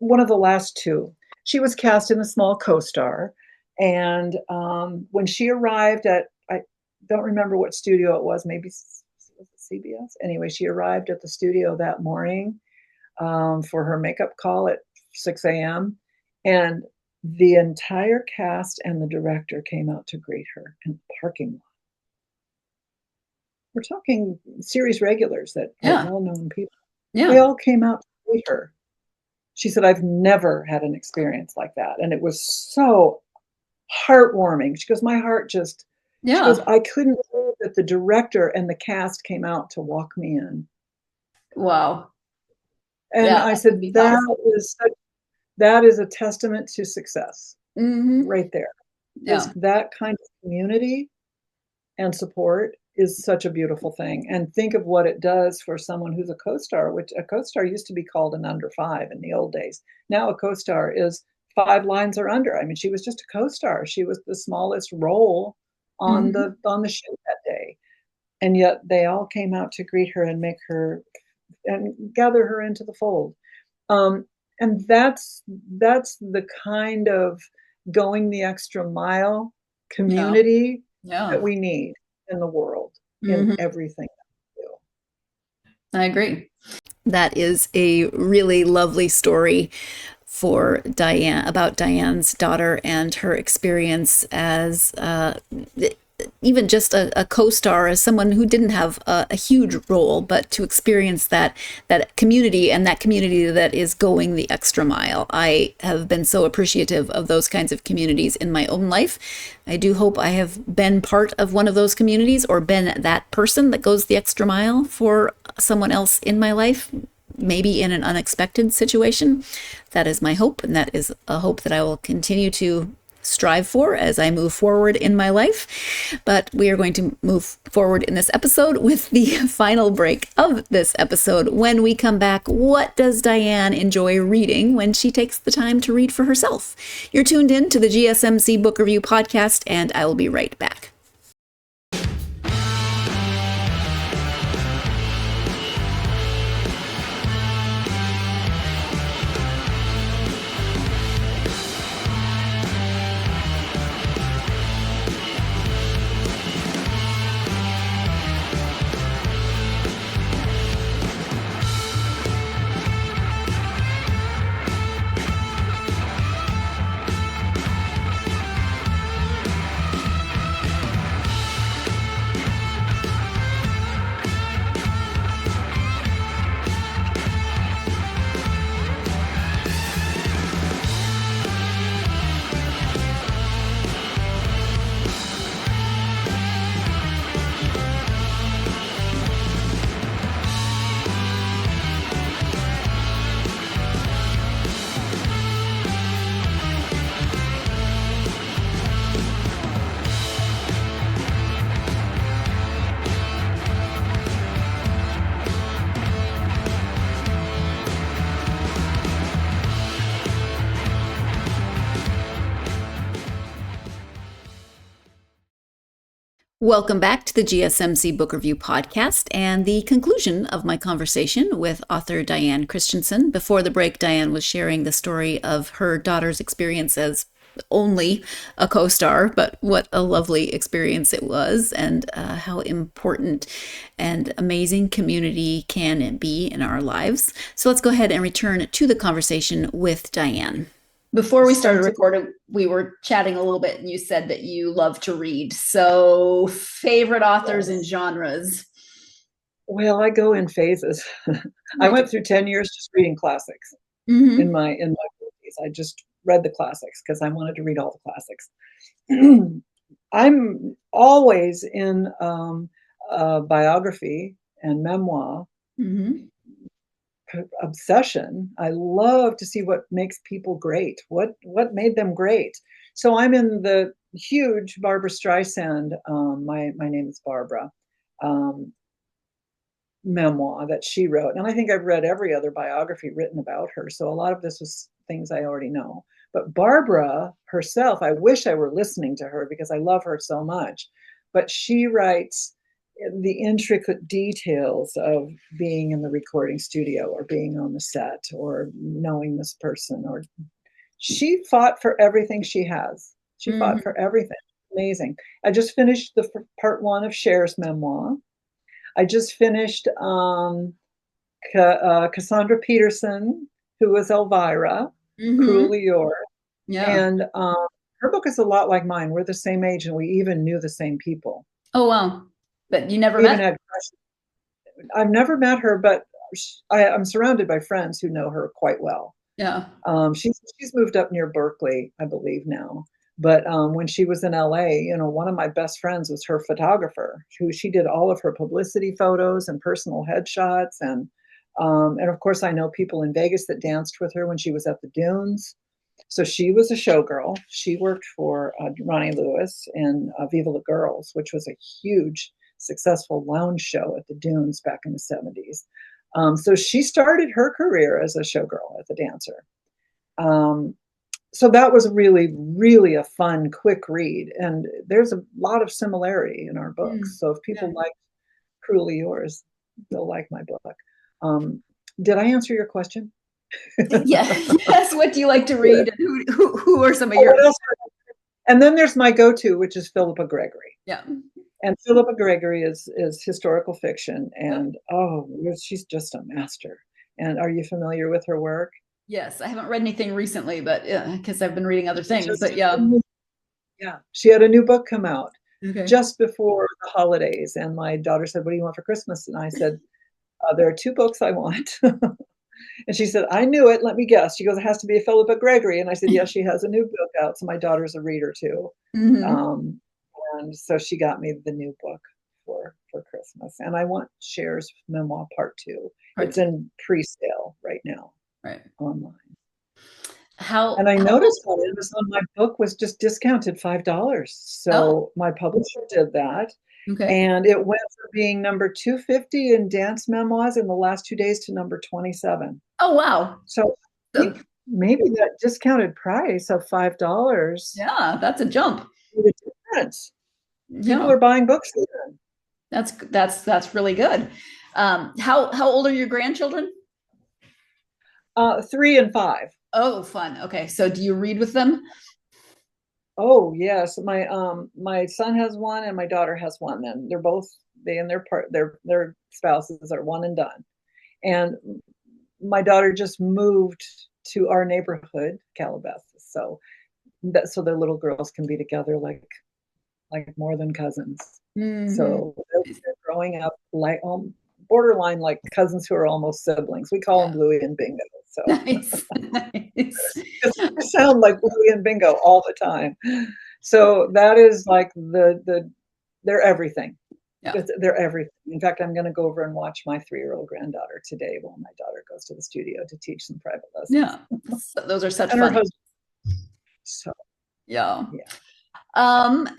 one of the last two. She was cast in a small co-star. And when she arrived at, I don't remember what studio it was, maybe CBS. Anyway, she arrived at the studio that morning for her makeup call at 6 a.m. And the entire cast and the director came out to greet her in the parking lot. We're talking series regulars that are well-known people. Yeah. They all came out to greet her. She said, I've never had an experience like that. And it was so heartwarming. She goes, my heart just, she goes, I couldn't believe that the director and the cast came out to walk me in. Wow. And I said, that is a testament to success right there. Yeah. That kind of community and support is such a beautiful thing. And think of what it does for someone who's a co-star, which a co-star used to be called an under 5 in the old days. Now a co-star is 5 lines or under. I mean, she was just a co-star. She was the smallest role on the show that day. And yet they all came out to greet her and make her and gather her into the fold. And that's the kind of going the extra mile community that we need in the world, in everything that we do. I agree. That is a really lovely story for Diane, about Diane's daughter and her experience as even just a co-star, as someone who didn't have a huge role, but to experience that community, and that community that is going the extra mile. I have been so appreciative of those kinds of communities in my own life. I do hope I have been part of one of those communities, or been that person that goes the extra mile for someone else in my life, maybe in an unexpected situation. That is my hope, and that is a hope that I will continue to strive for as I move forward in my life. But we are going to move forward in this episode with the final break of this episode. When we come back, what does Diane enjoy reading when she takes the time to read for herself? You're tuned in to the GSMC Book Review Podcast, and I will be right back. Welcome back to the GSMC Book Review Podcast and the conclusion of my conversation with author Diane Christiansen. Before the break, Diane was sharing the story of her daughter's experience as only a co-star, but what a lovely experience it was, and how important and amazing community can be in our lives. So let's go ahead and return to the conversation with Diane. Before we started recording, we were chatting a little bit, and you said that you love to read. So, favorite authors and genres? Well, I go in phases. I went through 10 years just reading classics in my 40s. I just read the classics because I wanted to read all the classics. I'm always in biography and memoir. Obsession. I love to see what makes people great. What made them great. So I'm in the huge Barbra Streisand. My name is Barbara. memoir that she wrote. And I think I've read every other biography written about her. So a lot of this was things I already know. But Barbara herself, I wish I were listening to her because I love her so much. But she writes the intricate details of being in the recording studio or being on the set or knowing this person. Or she fought for everything she has. She fought for everything. Amazing. I just finished the part 1 of Cher's memoir. I just finished Cassandra Peterson, who was Elvira, Cruelly Yours. Yeah. And her book is a lot like mine. We're the same age and we even knew the same people. Oh, wow. But you never We even met? had crushes. I've never met her, but I'm surrounded by friends who know her quite well. Yeah. She's moved up near Berkeley, I believe now. But when she was in LA, you know, one of my best friends was her photographer, who she did all of her publicity photos and personal headshots. And of course, I know people in Vegas that danced with her when she was at the Dunes. So she was a showgirl. She worked for Ronnie Lewis and Viva la Girls, which was a huge, successful lounge show at the Dunes back in the 70s. So she started her career as a showgirl, as a dancer. So that was really, really a fun, quick read. And there's a lot of similarity in our books. So if people like Cruelly Yours, they'll like my book. Did I answer your question? Yeah. Yes. What do you like to read? And who are some of your... And then there's my go-to, which is Philippa Gregory. Yeah. And Philippa Gregory is historical fiction. And she's just a master. And are you familiar with her work? Yes, I haven't read anything recently, but because I've been reading other things. But yeah, she had a new book come out okay. just before the holidays, and my daughter said, "What do you want for Christmas?" And I said, "There are 2 books I want." And she said, "I knew it. Let me guess." She goes, "It has to be a Philippa Gregory." And I said, "Yes, she has a new book out." So my daughter's a reader too, and so she got me the new book for Christmas. And I want Cher's memoir part 2. It's in pre-sale right now. Right. Online. And I noticed on Amazon my book was just discounted $5. So my publisher did that. Okay. And it went from being number 250 in dance memoirs in the last 2 days to number 27. Oh, wow. So I think maybe that discounted price of $5. Yeah, that's a jump. The difference. People are buying books again. That's really good. How old are your grandchildren? 3 and 5. Oh, fun. Okay. So do you read with them? Oh, yes. My son has one and my daughter has one. Then they're both, their spouses are one and done. And my daughter just moved to our neighborhood, Calabasas. So the little girls can be together like more than cousins. So they're growing up like borderline like cousins who are almost siblings. We call them Bluey and Bingo. So Nice. they sound like Bluey and Bingo all the time. So that is like they're everything. Yeah. They're everything. In fact, I'm going to go over and watch my 3-year-old granddaughter today while my daughter goes to the studio to teach some private lessons. Yeah, those are such fun. So yeah.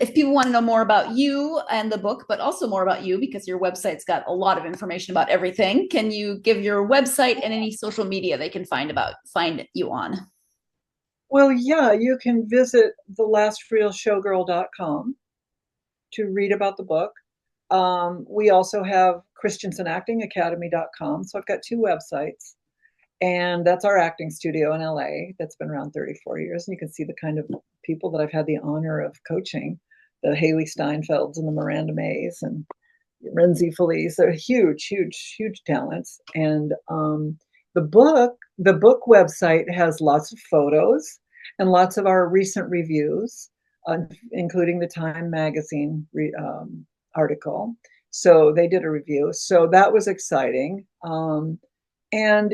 If people want to know more about you and the book, but also more about you, because your website's got a lot of information about everything, can you give your website and any social media they can find you on? Well, yeah, you can visit thelastrealshowgirl.com to read about the book. We also have christiansenactingacademy.com. So I've got 2 websites. And that's our acting studio in LA that's been around 34 years. And you can see the kind of people that I've had the honor of coaching, the Haley Steinfelds and the Miranda Mays and Renzi Felice. They're huge, huge, huge talents. And the book website has lots of photos and lots of our recent reviews, including the Time magazine article. So they did a review. So that was exciting. And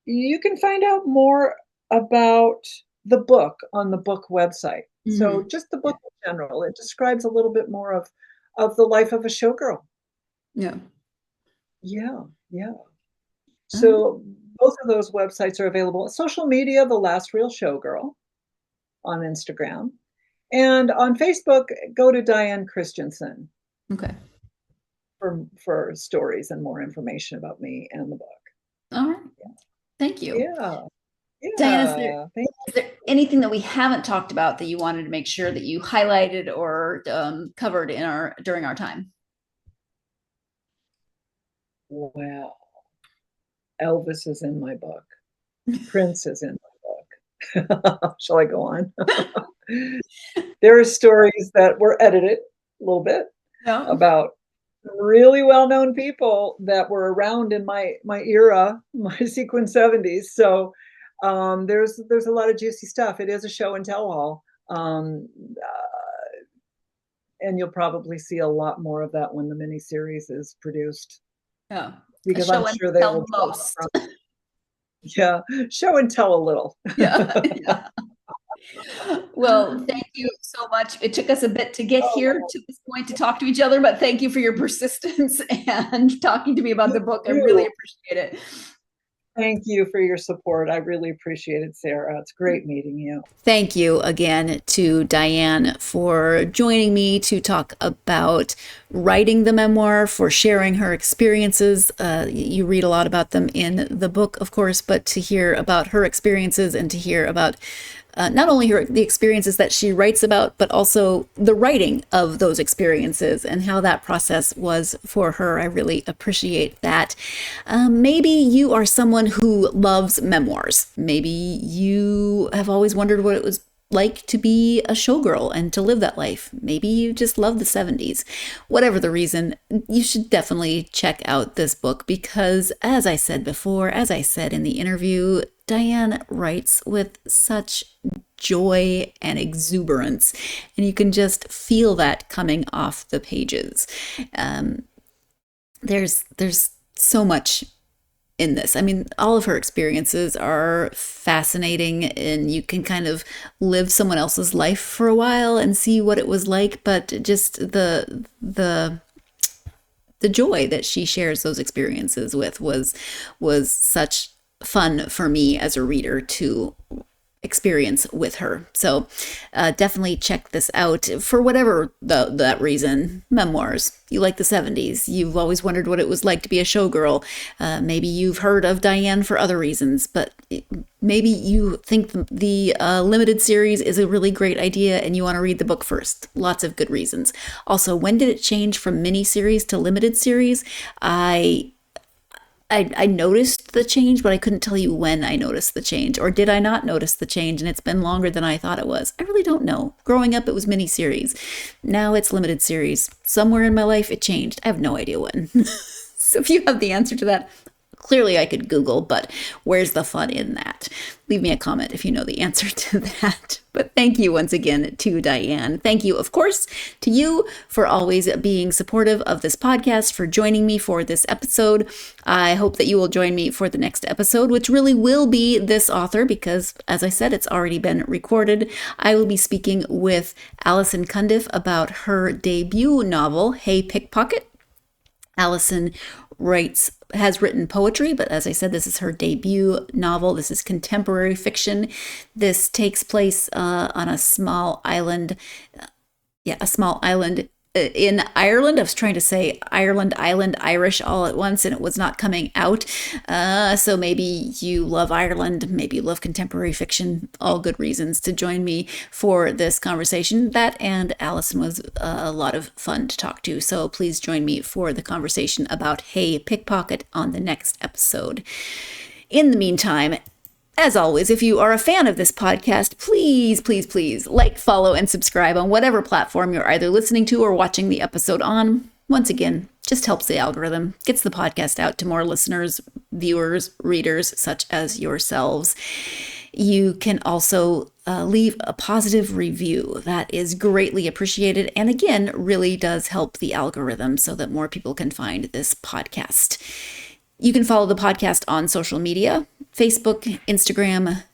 you can find out more about the book on the book website. So just the book in general, it describes a little bit more of the life of a showgirl. Yeah. So both of those websites are available. Social media, The Last Real Showgirl on Instagram. And on Facebook, go to Diane Christiansen. Okay. for stories and more information about me and the book. All right. Thank you. Yeah. Diane, Yeah. is there anything that we haven't talked about that you wanted to make sure that you highlighted or covered during our time? Well, Elvis is in my book. Prince is in my book. Shall I go on? There are stories that were edited a little bit about really well-known people that were around in my era, my Sequined 70s. So there's a lot of juicy stuff. It is a show and tell all. And you'll probably see a lot more of that when the miniseries is produced. Yeah, because I'm sure they will most. Yeah, show and tell a little. Yeah. Well, thank you so much. It took us a bit to get here to this point to talk to each other, but thank you for your persistence and talking to me about the book. I really appreciate it. Thank you for your support. I really appreciate it, Sarah. It's great meeting you. Thank you again to Diane for joining me to talk about writing the memoir, for sharing her experiences. You read a lot about them in the book, of course, but to hear about her experiences and to hear about not only the experiences that she writes about, but also the writing of those experiences and how that process was for her. I really appreciate that. Maybe you are someone who loves memoirs. Maybe you have always wondered what it was like to be a showgirl and to live that life. Maybe you just love the 70s. Whatever the reason, you should definitely check out this book because, as I said before, as I said in the interview, Diane writes with such joy and exuberance, and you can just feel that coming off the pages. There's so much in this. I mean, all of her experiences are fascinating, and you can kind of live someone else's life for a while and see what it was like, but just the joy that she shares those experiences with was such fun for me as a reader to experience with her. So definitely check this out for whatever that reason. Memoirs. You like the 70s. You've always wondered what it was like to be a showgirl. Maybe you've heard of Diane for other reasons, but maybe you think the limited series is a really great idea and you want to read the book first. Lots of good reasons. Also, when did it change from mini-series to limited series? I noticed the change, but I couldn't tell you when I noticed the change. Or did I not notice the change and it's been longer than I thought it was? I really don't know. Growing up, it was miniseries. Now it's limited series. Somewhere in my life, it changed. I have no idea when. So if you have the answer to that, clearly I could Google, but where's the fun in that? Leave me a comment if you know the answer to that. But thank you once again to Diane. Thank you, of course, to you for always being supportive of this podcast, for joining me for this episode. I hope that you will join me for the next episode, which really will be this author because, as I said, it's already been recorded. I will be speaking with Alison Cundiff about her debut novel, Hey Pickpocket. Alison has written poetry, but as I said, this is her debut novel. This is contemporary fiction. This takes place on a small island. A small island in Ireland. I was trying to say Ireland, island, Irish all at once, and it was not coming out. So maybe you love Ireland, maybe you love contemporary fiction, all good reasons to join me for this conversation. That and Alison was a lot of fun to talk to. So please join me for the conversation about Hey Pickpocket on the next episode. In the meantime, as always, if you are a fan of this podcast, please, please, please like, follow, and subscribe on whatever platform you're either listening to or watching the episode on. Once again, just helps the algorithm, gets the podcast out to more listeners, viewers, readers, such as yourselves. You can also leave a positive review. That is greatly appreciated. And again, really does help the algorithm so that more people can find this podcast. You can follow the podcast on social media, Facebook, Instagram,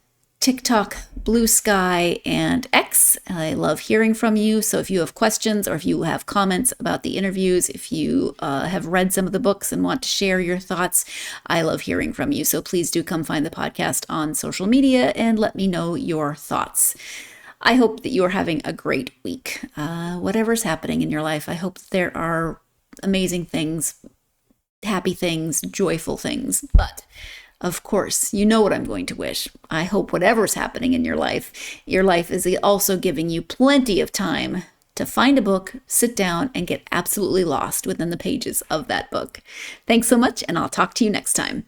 TikTok, Blue Sky, and X. I love hearing from you. So if you have questions or if you have comments about the interviews, if you have read some of the books and want to share your thoughts, I love hearing from you. So please do come find the podcast on social media and let me know your thoughts. I hope that you are having a great week. Whatever's happening in your life, I hope that there are amazing things, happy things, joyful things. But of course, you know what I'm going to wish. I hope whatever's happening in your life is also giving you plenty of time to find a book, sit down, and get absolutely lost within the pages of that book. Thanks so much, and I'll talk to you next time.